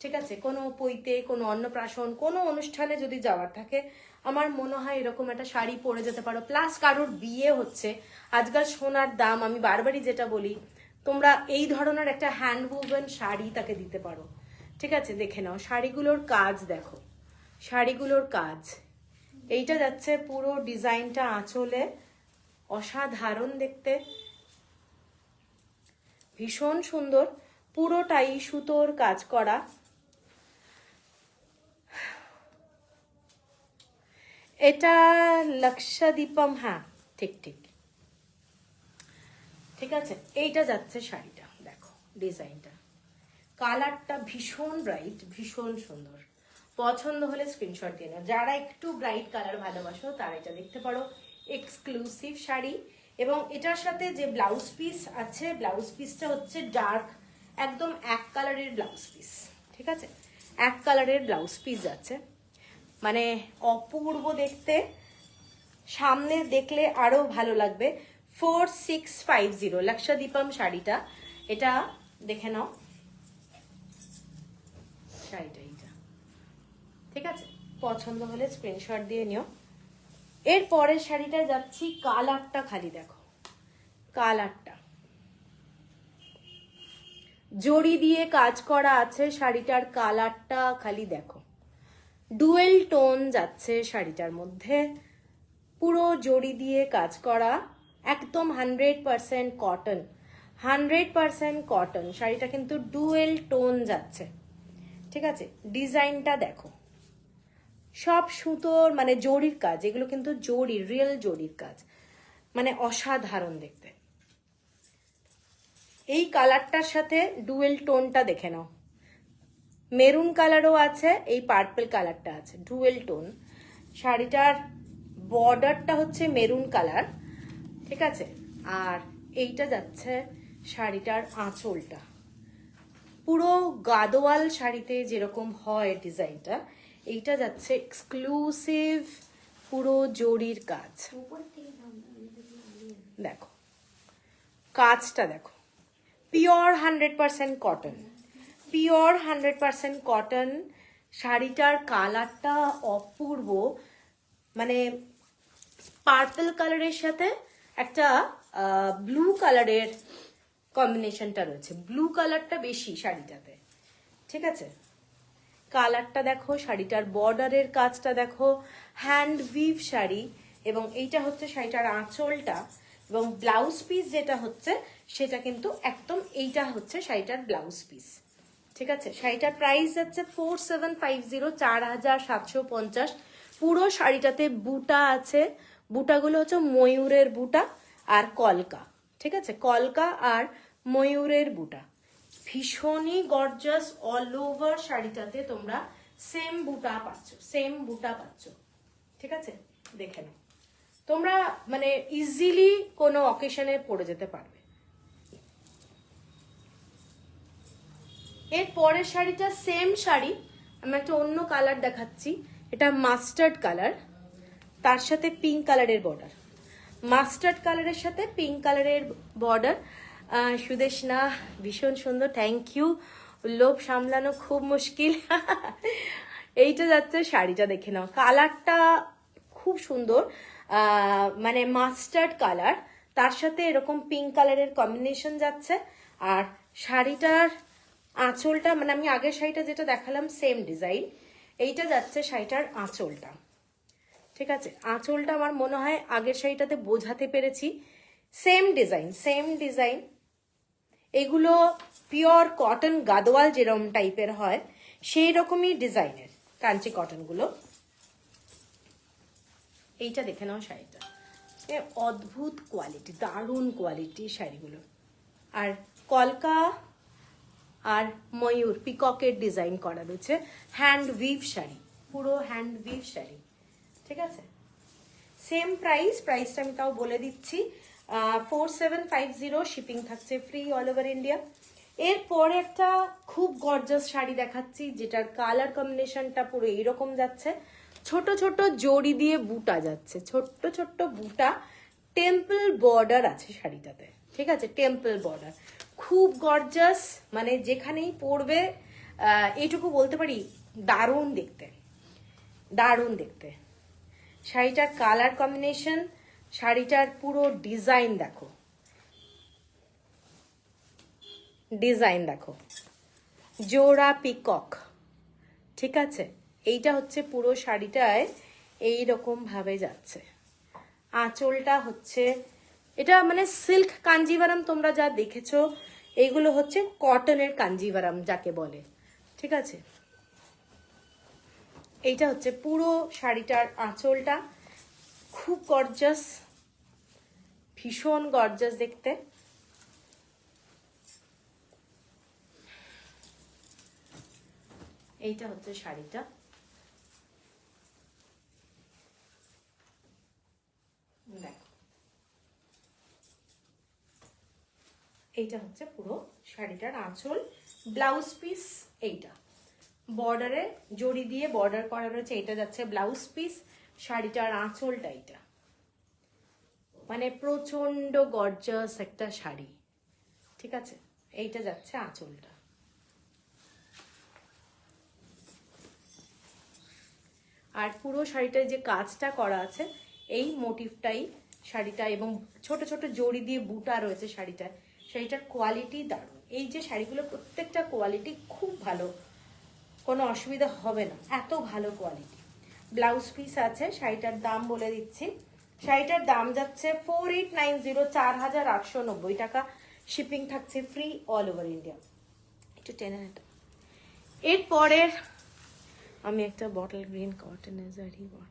ঠিক আছে? কোনো পৈতে, কোনো অন্নপ্রাশন, কোনো অনুষ্ঠানে যদি যাওয়ার থাকে, আমার মনে হয় এরকম একটা শাড়ি পরে যেতে পারো। প্লাস কারোর বিয়ে হচ্ছে, আজকাল সোনার দাম, আমি বারবারই যেটা বলি, তোমরা এই ধরনের একটা হ্যান্ড উভেন শাড়ি তাকে দিতে পারো, ঠিক আছে? দেখে নাও শাড়িগুলোর কাজ, দেখো শাড়িগুলোর কাজ, এইটা যাচ্ছে পুরো ডিজাইনটা আঁচলে, অসাধারণ দেখতে, ভীষণ সুন্দর, পুরোটাই সুতোর কাজ করা। এটা লক্ষাদীপম, হ্যাঁ ঠিক ঠিক, ঠিক আছে? এইটা যাচ্ছে শাড়িটা, দেখো ডিজাইনটা, কালারটা ভীষণ ব্রাইট, ভীষণ সুন্দর। পছন্দ হলে স্ক্রিনশট দিয়ে নাও। যারা একটু ব্রাইট কালার ভালোবাসো তারা এটা দেখতে পারো, এক্সক্লুসিভ শাড়ি। এবং এটার সাথে যে ব্লাউজ পিস আছে, ব্লাউজ পিসটা হচ্ছে ডার্ক, একদম এক কালারের ব্লাউজ পিস, ঠিক আছে? এক কালারের ব্লাউজ পিস যাচ্ছে, মানে অপূর্ব দেখতে। সামনে দেখলে আরো ভালো লাগবে। 4650 লাক্ষাদীপম শাড়িটা, এটা দেখে নাও শাড়িটা এইটা, ঠিক আছে? পছন্দ হলে স্ক্রিনশট দিয়ে নিও। এর পরের শাড়িটা যাচ্ছি, কালারটা খালি দেখো, কালারটা জড়ি দিয়ে কাজ করা আছে শাড়িটার, কালারটা খালি দেখো, ডুয়েল টোন যাচ্ছে শাড়িটার মধ্যে, পুরো জড়ি দিয়ে কাজ করা, একদম 100% কটন, 100% কটন। শাড়িটা কিন্তু ডুয়েল টোন যাচ্ছে, ঠিক আছে? ডিজাইনটা দেখো, সব সুতোর মানে জরির কাজ, এগুলো কিন্তু জরি, রিয়েল জরির কাজ, মানে অসাধারণ দেখতে। এই কালারটার সাথে ডুয়েল টোনটা দেখে নাও, মেরুন কালারও আছে, এই পার্পল কালারটা আছে, ডুয়েল টোন। শাড়িটার বর্ডারটা হচ্ছে মেরুন কালার, ঠিক আছে? আর এইটা যাচ্ছে শাড়িটার আঁচলটা, পুরো গাদোয়াল শাড়িতে যেরকম হয় ডিজাইনটা, এইটা যাচ্ছে এক্সক্লুসিভ পুরো জরির কাজ। উপর থেকে দেখো কাজটা দেখো, পিওর 100% কটন, পিওর 100% কটন। শাড়িটার কালারটা অপূর্ব, মানে পার্পল কালারের সাথে একটা ব্লু কালারের কম্বিনেশনটা রয়েছে, ব্লু কালারটা বেশি শাড়িটাতে, ঠিক আছে? কালারটা দেখো, শাড়িটার বর্ডারের কাজটা দেখো, হ্যান্ড উইভ শাড়ি, এবং এইটা হচ্ছে শাড়িটার আঁচলটা, এবং ব্লাউজ পিস যেটা হচ্ছে সেটা কিন্তু একদম এইটা হচ্ছে শাড়িটার ব্লাউজ পিস, ঠিক আছে? শাড়িটার প্রাইস যাচ্ছে 4750, 4750। পুরো শাড়িটাতে বুটা আছে, বুটাগুলো হচ্ছে ময়ূরের বুটা আর কলকা, ঠিক আছে? কলকা আর ময়ূরের বুটা, ভীষণই গর্জাস। অল ওভার শাড়িটাতে তোমরা সেম বুটা পাচ্ছ, সেম বুটা পাচ্ছ, ঠিক আছে? দেখে নাও, তোমরা মানে ইজিলি কোনো অকেশনে পরে যেতে পারবে। এর পরের শাড়িটা সেম শাড়ি, আমি একটা অন্য কালার দেখাচ্ছি, এটা মাস্টার্ড কালার, তার সাথে পিঙ্ক কালারের বর্ডার, মাস্টার্ড কালারের সাথে পিঙ্ক কালারের বর্ডার। সুদেশনা ভীষণ সুন্দর, থ্যাংক ইউ। লোভ সামলানো খুব মুশকিল। এইটা যাচ্ছে শাড়িটা, দেখে নাও, কালারটা খুব সুন্দর, মানে মাস্টার্ড কালার, তার সাথে এরকম পিঙ্ক কালারের কম্বিনেশন যাচ্ছে। আর শাড়িটার আঁচলটা, মানে আমি আগের শাড়িটা যেটা দেখালাম সেম ডিজাইন, এইটা যাচ্ছে শাড়িটার আঁচলটা, ঠিক আছে? আঁচলটা আমার মনে হয় আগের শাড়িটাতে বোঝাতে পেরেছি, সেম ডিজাইন, সেম ডিজাইন। এগুলো পিওর কটন গাদোয়াল যেরকম টাইপের হয় সেই রকমই ডিজাইনের কাঞ্চি কটনগুলো। এইটা দেখে নাও শাড়িটা, অদ্ভুত কোয়ালিটি, দারুণ কোয়ালিটি শাড়িগুলো। আর কলকা আর ময়ূর পিককের ডিজাইন করা রয়েছে, হ্যান্ড উইভ শাড়ি, পুরো হ্যান্ড উইভ শাড়ি, ঠিক আছে? সেম প্রাইস, প্রাইসটা আমি তাও বলে দিচ্ছি, 4750, শিপিং থাকছে ফ্রি অল ওভার ইন্ডিয়া। এরপরে একটা খুব গর্জাস শাড়ি দেখাচ্ছি, যেটার কালার কম্বিনেশনটা পুরো এইরকম যাচ্ছে, ছোট ছোট জড়ি দিয়ে বুটা যাচ্ছে, ছোট্ট ছোট্ট বুটা, টেম্পল বর্ডার আছে শাড়িটাতে, ঠিক আছে? টেম্পল বর্ডার, খুব গর্জাস, মানে যেখানেই পরবে এইটুকু বলতে পারি, দারুণ দেখতে, দারুণ দেখতে। শাড়িটার কালার কম্বিনেশন, শাড়িটার পুরো ডিজাইন দেখো, ডিজাইন দেখো, জোড়া পিকক, ঠিক আছে? এইটা হচ্ছে পুরো শাড়িটায় এইরকম ভাবে যাচ্ছে। আঁচলটা হচ্ছে, এটা মানে সিল্ক কাঞ্জিভারাম তোমরা যা দেখেছো, এইগুলো হচ্ছে কটনের কাঞ্জিভারাম যাকে বলে, ঠিক আছে? এইটা হচ্ছে পুরো শাড়িটার আঁচলটা, খুব গর্জাস, ভীষণ গর্জাস দেখতে। এইটা হচ্ছে শাড়িটা, দেখো, এইটা হচ্ছে পুরো শাড়িটার আঁচল, ব্লাউজ পিস এইটা, বর্ডারে জড়ি দিয়ে বর্ডার করা রয়েছে, এটা যাচ্ছে ব্লাউজ পিস, শাড়িটার আঁচলটা এইটা, মানে প্রচন্ড গর্জাস একটা শাড়ি, ঠিক আছে। এইটা যাচ্ছে আঁচলটা, আর পুরো শাড়িটায় যে কাজটা করা আছে এই মোটিভটাই শাড়িটা, এবং ছোট ছোট জড়ি দিয়ে বুটা রয়েছে শাড়িটায়। শাড়িটার কোয়ালিটি দারুণ। এই যে শাড়িগুলো প্রত্যেকটা কোয়ালিটি খুব ভালো, কোনো অসুবিধা হবে না, এত ভালো কোয়ালিটি। ব্লাউজ পিস আছে। শাড়িটার দাম বলে দিচ্ছি, শাড়িটার দাম যাচ্ছে 4890, 4890 টাকা। শিপিং থাকছে ফ্রি অল ওভার ইন্ডিয়া। একটু টেনে নেটা। এরপরের আমি একটা বটল গ্রিন কটনের জারি বটল,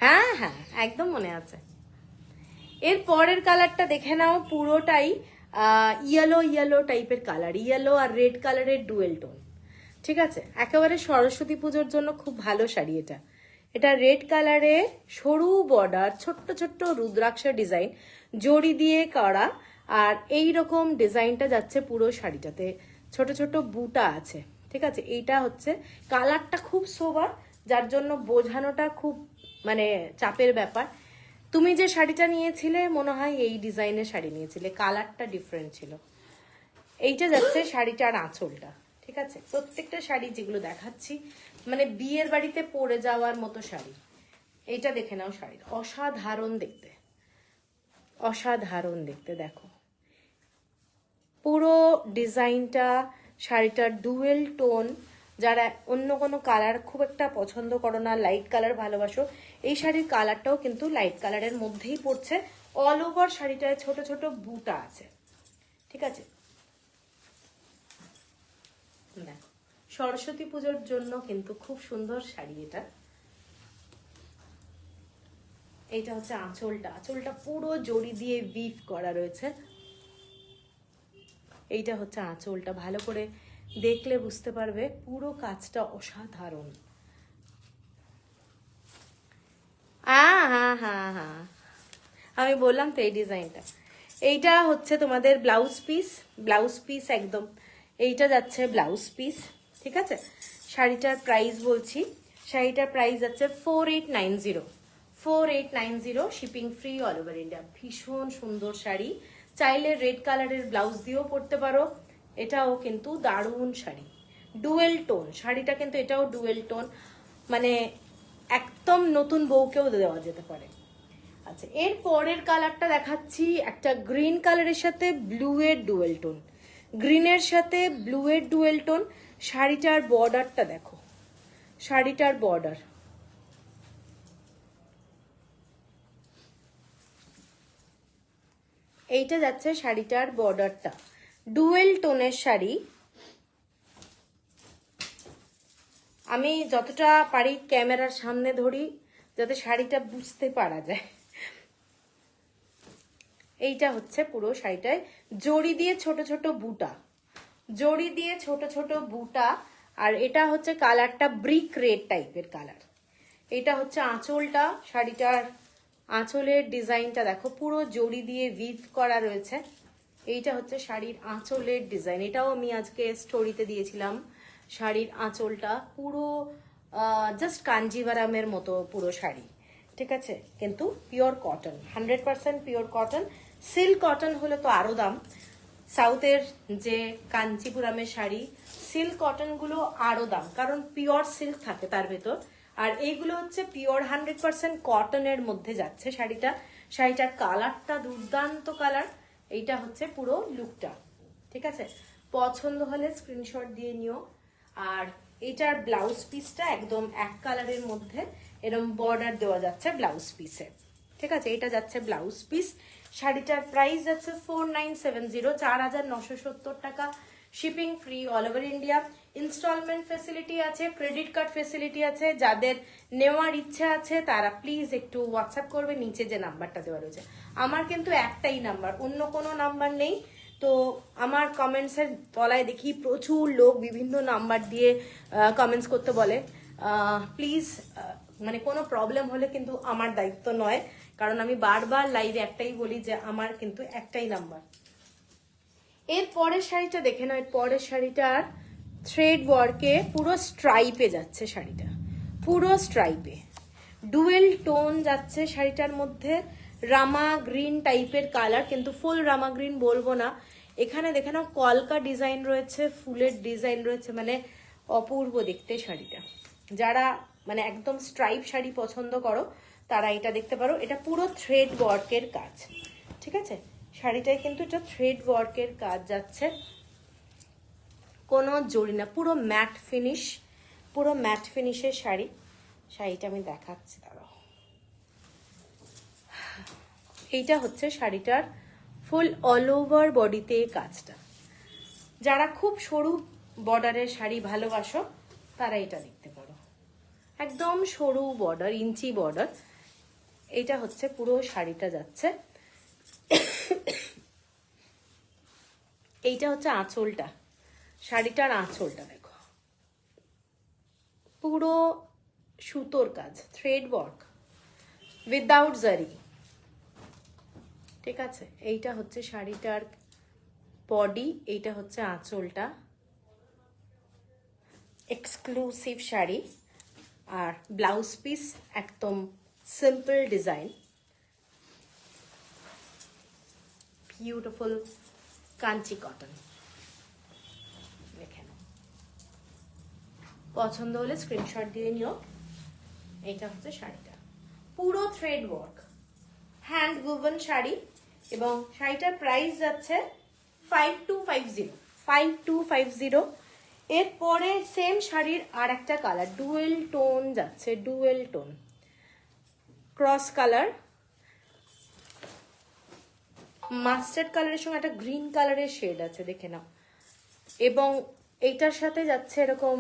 হ্যাঁ হ্যাঁ একদম মনে আছে। এর পরের কালারটা দেখে নাও, পুরোটাই ইয়েলো ইয়েলো টাইপের কালার, ইয়েলো আর রেড কালারের ডুয়েল টোন, ঠিক আছে। একেবারে সরস্বতী পুজোর জন্য খুব ভালো শাড়ি এটা। এটা রেড কালারে সরু বর্ডার, ছোট্ট ছোট্ট রুদ্রাক্ষের ডিজাইন জড়ি দিয়ে করা, আর এই রকম ডিজাইনটা যাচ্ছে পুরো শাড়িটাতে, ছোট ছোট বুটা আছে, ঠিক আছে। এইটা হচ্ছে কালারটা খুব সোবার, যার জন্য বোঝানোটা খুব মানে চাপের ব্যাপার। তুমি যে শাড়িটা নিয়েছিলে মনে হয় এই ডিজাইনের শাড়ি নিয়েছিলে, কালারটা ডিফারেন্ট ছিল। এইটা যাচ্ছে শাড়িটার আঁচলটা, ঠিক আছে। প্রত্যেকটা শাড়ি যেগুলো দেখাচ্ছি মানে বিয়ের বাড়িতে পরে যাওয়ার মতো শাড়ি। এইটা দেখে নাও, শাড়ির অসাধারণ দেখতে, অসাধারণ দেখতে। দেখো পুরো ডিজাইনটা, শাড়িটার ডুয়েল টোন। যারা অন্য কোনো কালার খুব একটা পছন্দ করো না, লাইট কালার ভালোবাসো, এই শাড়ির কালারটাও কিন্তু লাইট কালারের মধ্যেই পড়ছে। অল ওভার শাড়িটায় ছোট ছোট বুটা আছে, ঠিক আছে। দেখো সরস্বতী পুজোর জন্য কিন্তু খুব সুন্দর শাড়ি এটা। এইটা হচ্ছে আঁচলটা, আঁচলটা পুরো জড়ি দিয়ে উইভ করা রয়েছে। এইটা হচ্ছে আঁচলটা, ভালো করে দেখলে বুঝতে পারবে পুরো কাজটা অসাধারণ। হ্যাঁ হ্যাঁ হ্যাঁ হ্যাঁ, আমি বললাম তো এই ডিজাইনটা। এইটা হচ্ছে তোমাদের ব্লাউজ পিস, ব্লাউজ পিস একদম। এইটা যাচ্ছে ব্লাউজ পিস, ঠিক আছে। শাড়িটার প্রাইস বলছি, শাড়িটার প্রাইস যাচ্ছে 4890, 4890, shipping free all over India. ভীষণ সুন্দর শাড়ি, চাইলে রেড কালারের ব্লাউজ দিয়েও পরতে পারো। এটাও কিন্তু দারুণ শাড়ি, ডুয়েল টোন শাড়িটা, কিন্তু এটাও ডুয়েল টোন, মানে একদম নতুন বউকেও দেওয়া যেতে পারে। আচ্ছা, এর পরের কালারটা দেখাচ্ছি, একটা গ্রিন কালারের সাথে ব্লু এর ডুয়েল টোন, গ্রিনের সাথে ব্লু এর ডুয়েল টোন। শাড়িটার বর্ডারটা দেখো, শাড়িটার বর্ডার, এইটা যাচ্ছে শাড়িটার বর্ডারটা, ডুয়েল টোনের শাড়ি। আমি যতটা পারি ক্যামেরার সামনে ধরি যাতে শাড়িটা বুঝতে পারা যায়। এইটা হচ্ছে পুরো শাড়িটায় জড়ি দিয়ে ছোট ছোট বুটা, জড়ি দিয়ে ছোট ছোট বুটা। আর এটা হচ্ছে কালারটা ব্রিক রেড টাইপের কালার। এটা হচ্ছে আঁচলটা, শাড়িটার আঁচলের ডিজাইনটা দেখো, পুরো জড়ি দিয়ে উইভ করা রয়েছে। এইটা হচ্ছে শাড়ির আঁচলের ডিজাইন, এটাও আমি আজকে স্টোরিতে দিয়েছিলাম। শাড়ির আঁচলটা পুরো জাস্ট কাঞ্জিভারামের মতো পুরো শাড়ি, ঠিক আছে, কিন্তু pure cotton, 100% pure cotton. Silk cotton হলে তো আরো দাম। সাউথের যে কাঞ্চিপুরামের শাড়ি, সিল্ক কটনগুলো আরো দাম, কারণ পিওর সিল্ক থাকে তার ভেতর। আর এইগুলো হচ্ছে পিওর 100% কটনের মধ্যে যাচ্ছে শাড়িটা। শাড়িটার কালারটা দুর্দান্ত কালার। এইটা হচ্ছে পুরো লুকটা, ঠিক আছে। পছন্দ হলে স্ক্রিনশট দিয়ে নিও। আর এইটার ব্লাউজ পিসটা একদম এক কালারের মধ্যে এরকম বর্ডার দেওয়া যাচ্ছে ব্লাউজ পিসে, ঠিক আছে। এটা যাচ্ছে ব্লাউজ পিস। শাড়িটার প্রাইস যাচ্ছে 4970, 4970 টাকা। Shipping free all over India. Installment facility আছে, ক্রেডিট কার্ড ফেসিলিটি আছে। যাদের নেওয়ার ইচ্ছা আছে তারা প্লিজ একটু হোয়াটসঅ্যাপ করবে, নিচে যে নাম্বারটা দেওয়া রয়েছে। আমার কিন্তু একটাই নাম্বার, অন্য কোনো নাম্বার নেই। তো আমার কমেন্টসের তলায় দেখি প্রচুর লোক বিভিন্ন নাম্বার দিয়ে কমেন্টস করতে বলে। প্লিজ মানে কোনো প্রবলেম হলে কিন্তু আমার দায়িত্ব নয়, কারণ আমি বারবার লাইভে একটাই বলি যে আমার কিন্তু একটাই নাম্বার। এর পরের শাড়িটা দেখে নাও। এর পরের শাড়িটার থ্রেড ওয়ার্কে পুরো স্ট্রাইপে যাচ্ছে শাড়িটা, পুরো স্ট্রাইপে ডুয়েল টোন যাচ্ছে শাড়িটার মধ্যে। রামা গ্রিন টাইপের কালার, কিন্তু ফুল রামা গ্রিন বলবো না। এখানে দেখে নাও কলকা ডিজাইন রয়েছে, ফুলের ডিজাইন রয়েছে, মানে অপূর্ব দেখতে শাড়িটা। যারা মানে একদম স্ট্রাইপ শাড়ি পছন্দ করো তারা এটা দেখতে পারো। এটা পুরো থ্রেড ওয়ার্কের কাজ, ঠিক আছে? শাড়িটায় কিন্তু এটা থ্রেড ওয়ার্কের কাজ যাচ্ছে, কোনো জড়ি না, পুরো ম্যাট ফিনিশ, পুরো ম্যাট ফিনিশের শাড়ি। শাড়িটা আমি দেখাচ্ছি, দাঁড়াও। এইটা হচ্ছে শাড়িটার ফুল অল ওভার বডিতে কাজটা। যারা খুব সরু বর্ডারের শাড়ি ভালোবাসো তারা এটা দেখতে পারো। একদম সরু বর্ডার, ইঞ্চি বর্ডার। এইটা হচ্ছে পুরো শাড়িটা যাচ্ছে। এইটা হচ্ছে আঁচলটা, শাড়িটার আঁচলটা দেখো, পুরো সুতোর কাজ, থ্রেড ওয়ার্ক উইদাউট জারি, ঠিক আছে? এইটা হচ্ছে শাড়িটার বডি, এইটা হচ্ছে আঁচলটা। এক্সক্লুসিভ শাড়ি। আর ব্লাউজ পিস একদম simple design, beautiful Kanchi cotton. দেখে নাও, পছন্দ হলে স্ক্রিনশট দিয়ে নিও। এইটা হচ্ছে শাড়িটা, পুরো thread work, hand woven sari. এবং শাড়িটার প্রাইস যাচ্ছে 5250, 5250। এরপরে সেম শাড়ির আর একটা কালার, ডুয়েল টোন যাচ্ছে, dual tone cross colour, mustard কালারের সঙ্গে একটা গ্রিন কালারের শেড আছে, দেখে নাও। এবং এইটার সাথে যাচ্ছে এরকম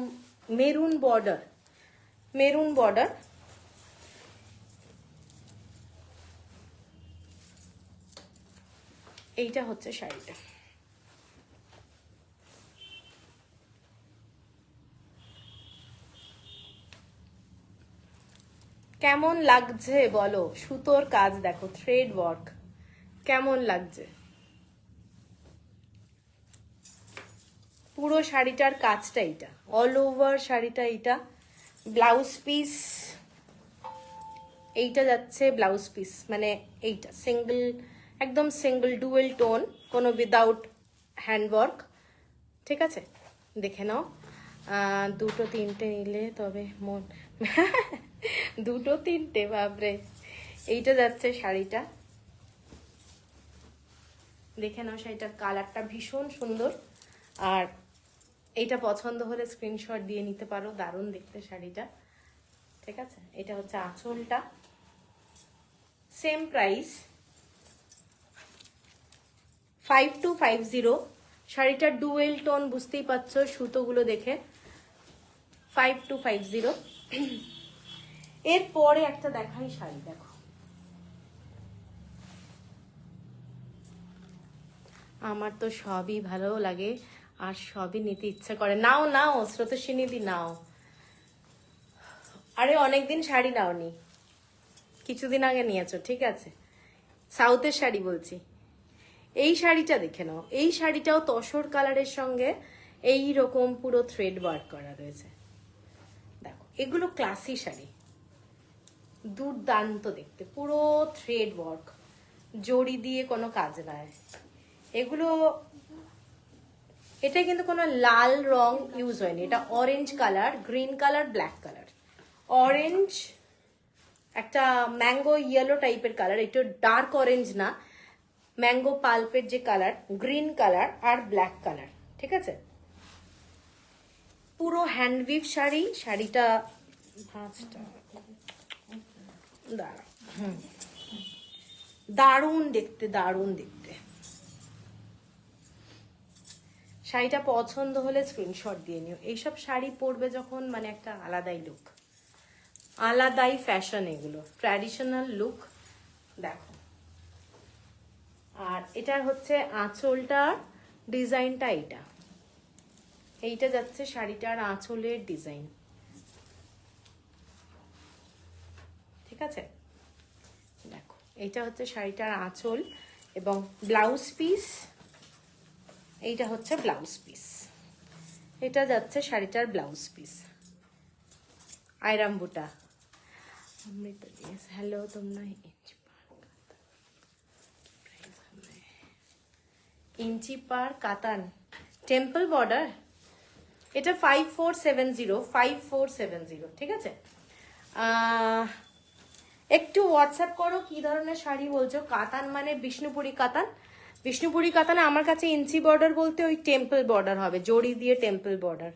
মেরুন বর্ডার, মেরুন বর্ডার। এইটা হচ্ছে শাড়িটা। কেমন লাগছে বলো? সুতোর কাজ দেখো, থ্রেড ওয়ার্ক, কেমন লাগছে? পুরো শাড়িটার কাজটা এইটা, অল ওভার শাড়িটা এইটা। ব্লাউজ পিস এইটা যাচ্ছে, ব্লাউজ পিস মানে এইটা সিঙ্গেল, একদম সিঙ্গেল ডুয়েল টোন, কোনো উইদাউট হ্যান্ডওয়ার্ক, ঠিক আছে? দেখে নাও। দুটো তিনটে নিলে তবে মন দুটো তিনটে, বাপরে। এইটা যাচ্ছে শাড়িটা, দেখে নাও। শাড়িটার কালারটা ভীষণ সুন্দর। আর এইটা পছন্দ হলে স্ক্রিনশট দিয়ে নিতে পারো, দারুণ দেখতে শাড়িটা, ঠিক আছে? এটা হচ্ছে আঁচলটা, সেম প্রাইস 5250। শাড়িটা ডুয়েল টোন, বুঝতেই পারছো সুতোগুলো দেখে, 5250। এরপরে একটা দেখাই শাড়ি, দেখো। আমার তো সবই ভালো লাগে আর সবই নিতে ইচ্ছা করে। নাও নাও স্রোতস্বিনীদি, নাও। আরে অনেকদিন শাড়ি নাওনি, কিছুদিন আগে নিয়েছো, ঠিক আছে? সাউথের শাড়ি বলছি। এই শাড়িটা দেখে নাও, এই শাড়িটাও তসর কালারের সঙ্গে এই রকম পুরো থ্রেড ওয়ার্ক করা রয়েছে, দেখো। এগুলো ক্লাসি শাড়ি, দুর্দান্ত দেখতে, পুরো থ্রেড ওয়ার্ক, জড়ি দিয়ে কোনো কাজ নয় এগুলো। এটা কিন্তু কোনো লাল রং ইউজ হয়নি, এটা orange colour, green colour, black colour, orange, একটা ম্যাঙ্গো ইয়েলো টাইপের কালার, একটু ডার্ক অরেঞ্জ না, ম্যাঙ্গো পাল্পের যে কালার, গ্রিন কালার আর ব্ল্যাক কালার, ঠিক আছে? পুরো হ্যান্ডউইভ শাড়ি। শাড়িটা ভাঁজটা দাঁড়া, দারুণ দেখতে, দারুণ দেখতে। শাড়িটা পছন্দ হলে স্ক্রিনশট দিয়ে নিও। এইসব শাড়ি পরবে যখন, মানে একটা আলাদাই লুক, আলাদাই ফ্যাশন, এগুলো ট্র্যাডিশনাল লুক, দেখো। আর এটার হচ্ছে আঁচলটার ডিজাইনটা, এইটা যাচ্ছে শাড়িটার আঁচলের ডিজাইন, ঠিক আছে? দেখো, এইটা হচ্ছে শাড়িটার আঁচল এবং ব্লাউজ পিস, এইটা হচ্ছে ব্লাউজ পিস, এটা যাচ্ছে শাড়িটার ব্লাউজ পিস। আইরাম বুটা, অমৃতা, হ্যালো তোমরা। ইঞ্চি পার কাতান, টেম্পল বর্ডার, এটা 5470, ঠিক আছে। একটু হোয়াটসঅ্যাপ করো কি ধরনের শাড়ি বলছো। কাতান মানে বিষ্ণুপুরি কাতান। বিষ্ণুপুরি কাতানে আমার কাছে ইঞ্চি বর্ডার বলতে ওই টেম্পল বর্ডার হবে, জড়ি দিয়ে টেম্পল বর্ডার।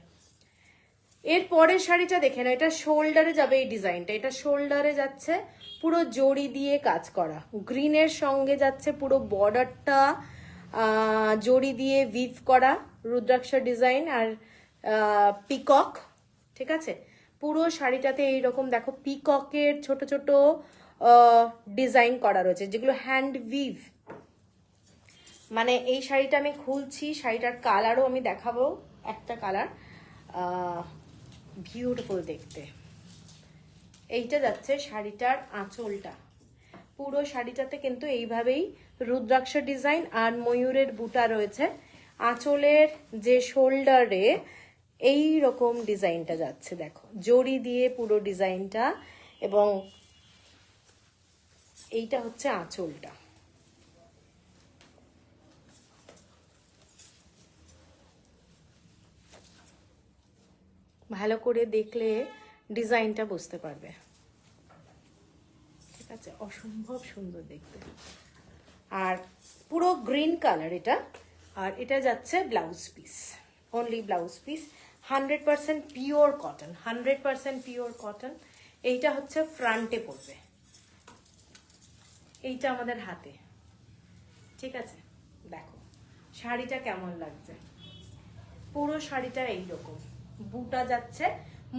এর পরের শাড়িটা দেখে না, এটা শোল্ডারে যাবে এই ডিজাইনটা, এটা শোল্ডারে যাচ্ছে পুরো জড়ি দিয়ে কাজ করা, গ্রিনের সঙ্গে যাচ্ছে পুরো বর্ডারটা জড়ি দিয়ে উইভ করা, রুদ্রাক্ষ ডিজাইন আর পিকক, ঠিক আছে। পুরো শাড়িটাতে এইরকম দেখো পিককের ছোট ছোট ডিজাইন করা রয়েছে, যেগুলো হ্যান্ড উইভ। মানে এই শাড়িটা আমি খুলছি, শাড়িটার কালারও আমি দেখাবো, একটা কালার বিউটিফুল দেখতে। এইটা যাচ্ছে শাড়িটার আঁচলটা, পুরো শাড়িটাতে কিন্তু এইভাবেই রুদ্রাক্ষ ডিজাইন আর ময়ূরের বুটা রয়েছে। আঁচলের যে শোল্ডারে এই রকম ডিজাইনটা যাচ্ছে, দেখো জড়ি দিয়ে পুরো ডিজাইনটা, এবং এইটা হচ্ছে আঁচলটা। ভালো করে দেখলে ডিজাইনটা বুঝতে পারবে, ঠিক আছে। অসম্ভব সুন্দর দেখতে, আর পুরো গ্রিন কালার এটা। আর এটা যাচ্ছে blouse piece, only blouse piece, 100% pure cotton, 100% pure cotton. এইটা হচ্ছে ফ্রন্টে পড়বে, এইটা আমাদের হাতে, ঠিক আছে। দেখো শাড়িটা কেমন লাগছে, পুরো শাড়িটা এইরকম, বুটা যাচ্ছে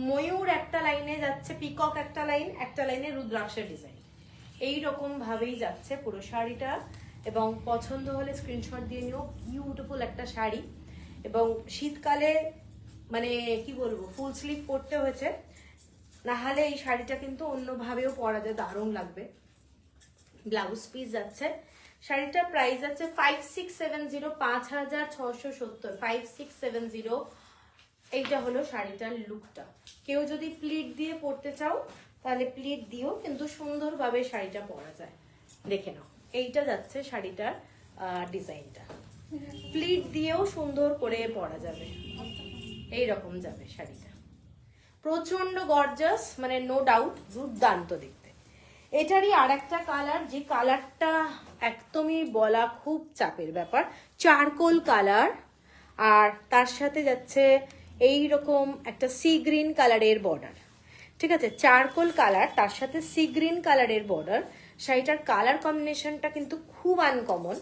ময়ূর একটা লাইনে যাচ্ছে, পিকক একটা লাইন, একটা লাইনে রুদ্রাক্ষের ডিজাইন, এইরকম ভাবেই যাচ্ছে পুরো শাড়িটা। এবং পছন্দ হলে স্ক্রিনশট দিয়ে নিও, বিউটিফুল একটা শাড়ি। এবং শীতকালে মানে কি বলবো, ফুল স্লিভ পরতে হয়েছে, না হলে এই শাড়িটা কিন্তু অন্যভাবেও পরা যায়, দারুণ লাগবে। ব্লাউজ পিস যাচ্ছে, শাড়িটার প্রাইস আছে 5670, 5670, 5670। এইটা হলো শাড়িটার লুকটা। কেউ যদি প্লিট দিয়ে পরতে চাও তাহলে প্লিট দিও, কিন্তু সুন্দরভাবে শাড়িটা পরা যায়, দেখে নাও। এইটা যাচ্ছে শাড়িটার ডিজাইনটা, প্লিট দিয়েও সুন্দর করে পরা যাবে, এইরকম যাবে শাড়িটা, প্রচন্ড গর্জাস, মানে নো ডাউট দুর্দান্ত দেখতে। এটারই আর একটা কালার, যে কালারটা একদমই বলা খুব চাপের ব্যাপার, চারকোল কালার, আর তার সাথে যাচ্ছে এই রকম একটা সি গ্রিন কালারের বর্ডার, ঠিক আছে। চারকোল কালার তার সাথে সি গ্রিন কালারের বর্ডার। শাড়িটার কালার কম্বিনেশনটা কিন্তু খুব আনকমন,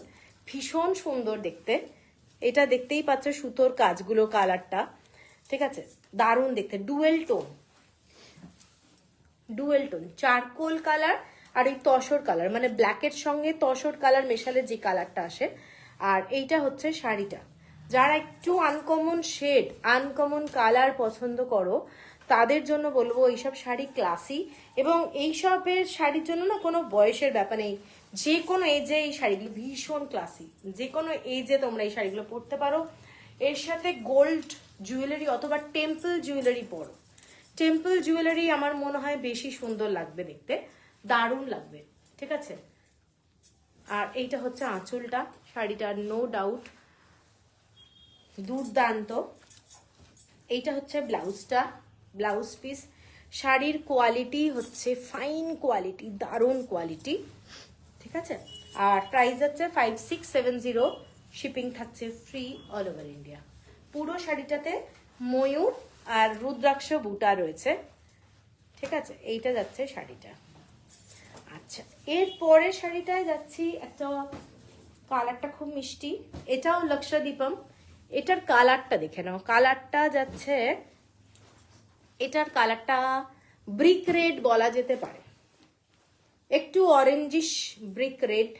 ভীষণ সুন্দর দেখতে। এটা দেখতেই পাচ্ছ সুতোর কাজগুলো, কালারটা, ঠিক আছে, দারুণ দেখতে। Dual tone, dual tone, charcoal colour আর এই তসর কালার, মানে ব্ল্যাকের সঙ্গে তসর কালার মেশালে যে কালারটা আসে। আর এইটা হচ্ছে শাড়িটা। যারা একটু আনকমন শেড, আনকমন কালার পছন্দ করো, তাদের জন্য বলবো এইসব শাড়ি ক্লাসি, এবং এইসবের শাড়ির জন্য না কোনো বয়সের ব্যাপার নেই, যে কোনো এজে এই শাড়িগুলো ভীষণ ক্লাসি, যে কোনো এজে তোমরা এই শাড়িগুলো পরতে পারো। এর সাথে গোল্ড জুয়েলারি অথবা টেম্পল জুয়েলারি পরো, টেম্পল জুয়েলারি আমার মনে হয় বেশি সুন্দর লাগবে দেখতে, দারুণ লাগবে, ঠিক আছে। আর এইটা হচ্ছে আঁচলটা, শাড়িটার নো ডাউট দুর্দান্ত। এইটা হচ্ছে ব্লাউজটা, ব্লাউজ পিস। শাড়ির কোয়ালিটি হচ্ছে ফাইন কোয়ালিটি, দারুণ কোয়ালিটি, ঠিক আছে। আর প্রাইস হচ্ছে 5670, শিপিং থাকছে ফ্রি অল ওভার ইন্ডিয়া। পুরো শাড়িটাতে ময়ূর আর রুদ্রাক্ষ বুটা রয়েছে, ঠিক আছে। এইটা যাচ্ছে শাড়িটা। আচ্ছা, এর পরের শাড়িটায় যাচ্ছি, একটা কালারটা খুব মিষ্টি, এটাও লক্ষদ্বীপম। এটার কালারটা দেখে নাও, কালারটা যাচ্ছে, এটার কালারটা ব্রিক রেড বলা যেতে পারে, একটু অরেঞ্জিশ ব্রিক রেড।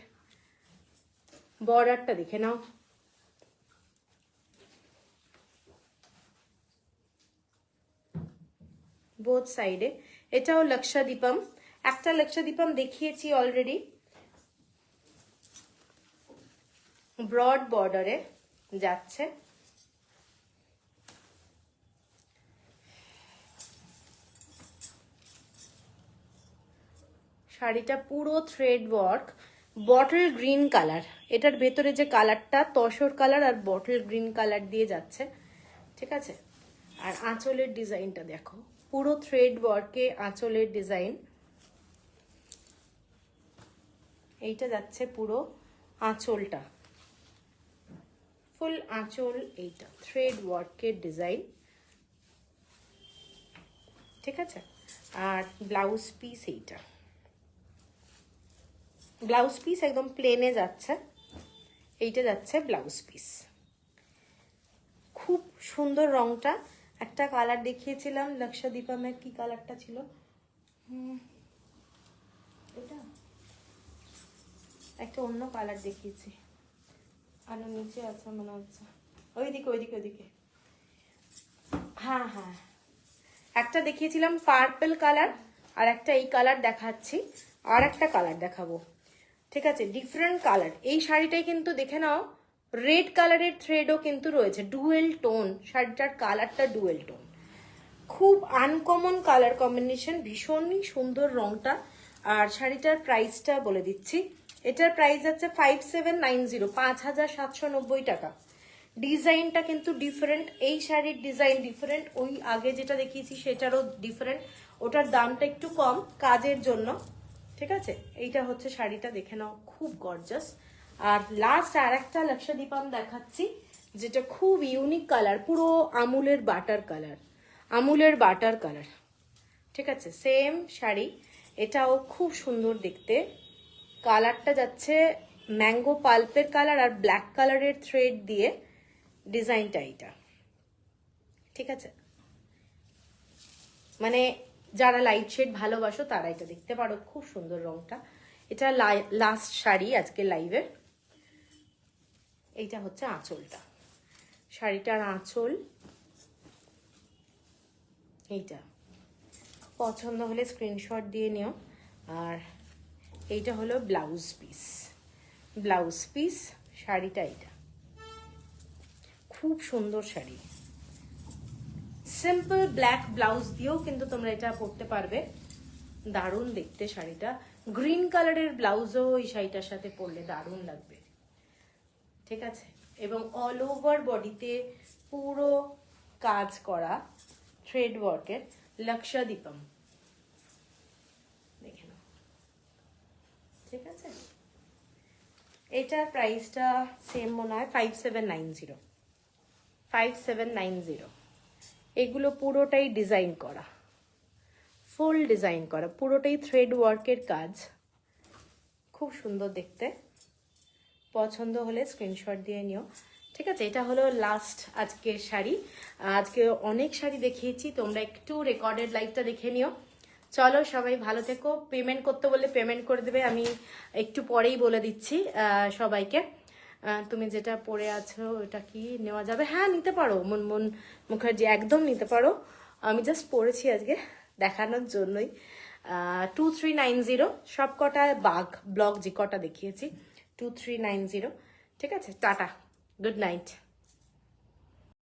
বর্ডারটা দেখে নাও, বোথ সাইডে। এটাও লক্ষদ্বীপম, একটা লক্ষদ্বীপম দেখিয়েছি অলরেডি, ব্রড বর্ডারে যাচ্ছে। শাড়িটা পুরো thread work, bottle green colour, এটার ভেতরে যে কালারটা তসর কালার আর বটল গ্রিন কালার দিয়ে যাচ্ছে, ঠিক আছে। আর আঁচলের ডিজাইনটা দেখো, পুরো থ্রেড ওয়ার্কে আঁচলের ডিজাইন। এইটা যাচ্ছে পুরো আঁচলটা, ফুল আঁচল, এইটা থ্রেড ওয়ার্কের ডিজাইন, ঠিক আছে। আর ব্লাউজ পিস, এইটা ব্লাউজ পিস একদম প্লেনে যাচ্ছে, এইটা যাচ্ছে ব্লাউজ পিস। খুব সুন্দর রংটা। একটা কালার দেখিয়েছিলাম লক্ষাদীপমের, কি কালারটা ছিল এটা, একটা অন্য কালার দেখিয়েছি, আলো নিচে আছে মনে হচ্ছে, ওইদিকে ওইদিকে ওইদিকে, হ্যাঁ হ্যাঁ, একটা দেখিয়েছিলাম পার্পল কালার, আর একটা এই কালার দেখাচ্ছি, আর একটা কালার দেখাবো, ঠিক আছে। Different colour. এই শাড়িটাই কিন্তু দেখে নাও, রেড কালারের থ্রেডও কিন্তু রয়েছে, ডুয়েল টোন, শাড়িটার কালারটা ডুয়েল টোন, খুব আনকমন কালার কম্বিনেশন, ভীষণই সুন্দর রংটা। আর শাড়িটার প্রাইসটা বলে দিচ্ছি, এটার প্রাইস আছে 5790, 5790 টাকা। ডিজাইনটা কিন্তু ডিফারেন্ট, এই শাড়ির ডিজাইন ডিফারেন্ট, ওই আগে যেটা দেখিয়েছি সেটারও ডিফারেন্ট, ওটার দামটা একটু কম কাজের জন্য, ঠিক আছে। এইটা হচ্ছে শাড়িটা, দেখে নাও, খুব গর্জাস। আর লাস্ট আর একটা লক্ষাদীপম দেখাচ্ছি, যেটা খুব ইউনিক কালার, পুরো আমুলের বাটার কালার, আমুলের বাটার কালার, ঠিক আছে। সেম শাড়ি, এটাও খুব সুন্দর দেখতে। কালারটা যাচ্ছে ম্যাঙ্গো পাল্পের কালার আর ব্ল্যাক কালারের থ্রেড দিয়ে ডিজাইনটা, এইটা, ঠিক আছে। মানে যারা লাইট শেড ভালোবাসো তারা এটা দেখতে পারো, খুব সুন্দর রংটা। এটা লাস্ট শাড়ি আজকে লাইভের। এইটা হচ্ছে আঁচলটা, শাড়িটার আঁচল এইটা। পছন্দ হলে স্ক্রিনশট দিয়ে নিও। আর এইটা হলো ব্লাউজ পিস, ব্লাউজ পিস শাড়িটা, এটা খুব সুন্দর শাড়ি, সিম্পল ব্ল্যাক ব্লাউজ দিয়েও কিন্তু তোমরা এটা পরতে পারবে, দারুণ দেখতে শাড়িটা। গ্রিন কালারের ব্লাউজও এই শাড়িটার সাথে পরলে দারুণ লাগবে, ঠিক আছে। এবং অল ওভার বডিতে পুরো কাজ করা থ্রেড ওয়ার্কের লক্ষাদীপম, দেখে নাও, ঠিক আছে। এটার প্রাইসটা সেম মনে হয় 5790, 5790। এগুলো পুরোটাই ডিজাইন করা, ফুল ডিজাইন করা, পুরোটাই থ্রেড ওয়ার্কের কাজ, খুব সুন্দর দেখতে। পছন্দ হলে স্ক্রিনশট দিয়ে নিও, ঠিক আছে। এটা হলো লাস্ট আজকের শাড়ি। আজকে অনেক শাড়ি দেখিয়েছি, তোমরা একটু রেকর্ডেড লাইভটা দেখে নিও। চলো সবাই ভালো থেকো। পেমেন্ট করতে বললে পেমেন্ট করে দেবে, আমি একটু পরেই বলে দিচ্ছি সবাইকে। তুমি যেটা পরে আছো ওটা কি নেওয়া যাবে? হ্যাঁ নিতে পারো মুনমুন মুখার্জি, একদম নিতে পারো। আমি জাস্ট পড়েছি আজকে দেখানোর জন্যই। 2390 সব কটা বাঘ ব্লগ যে কটা দেখিয়েছি 2390, ঠিক আছে। Tata, good night.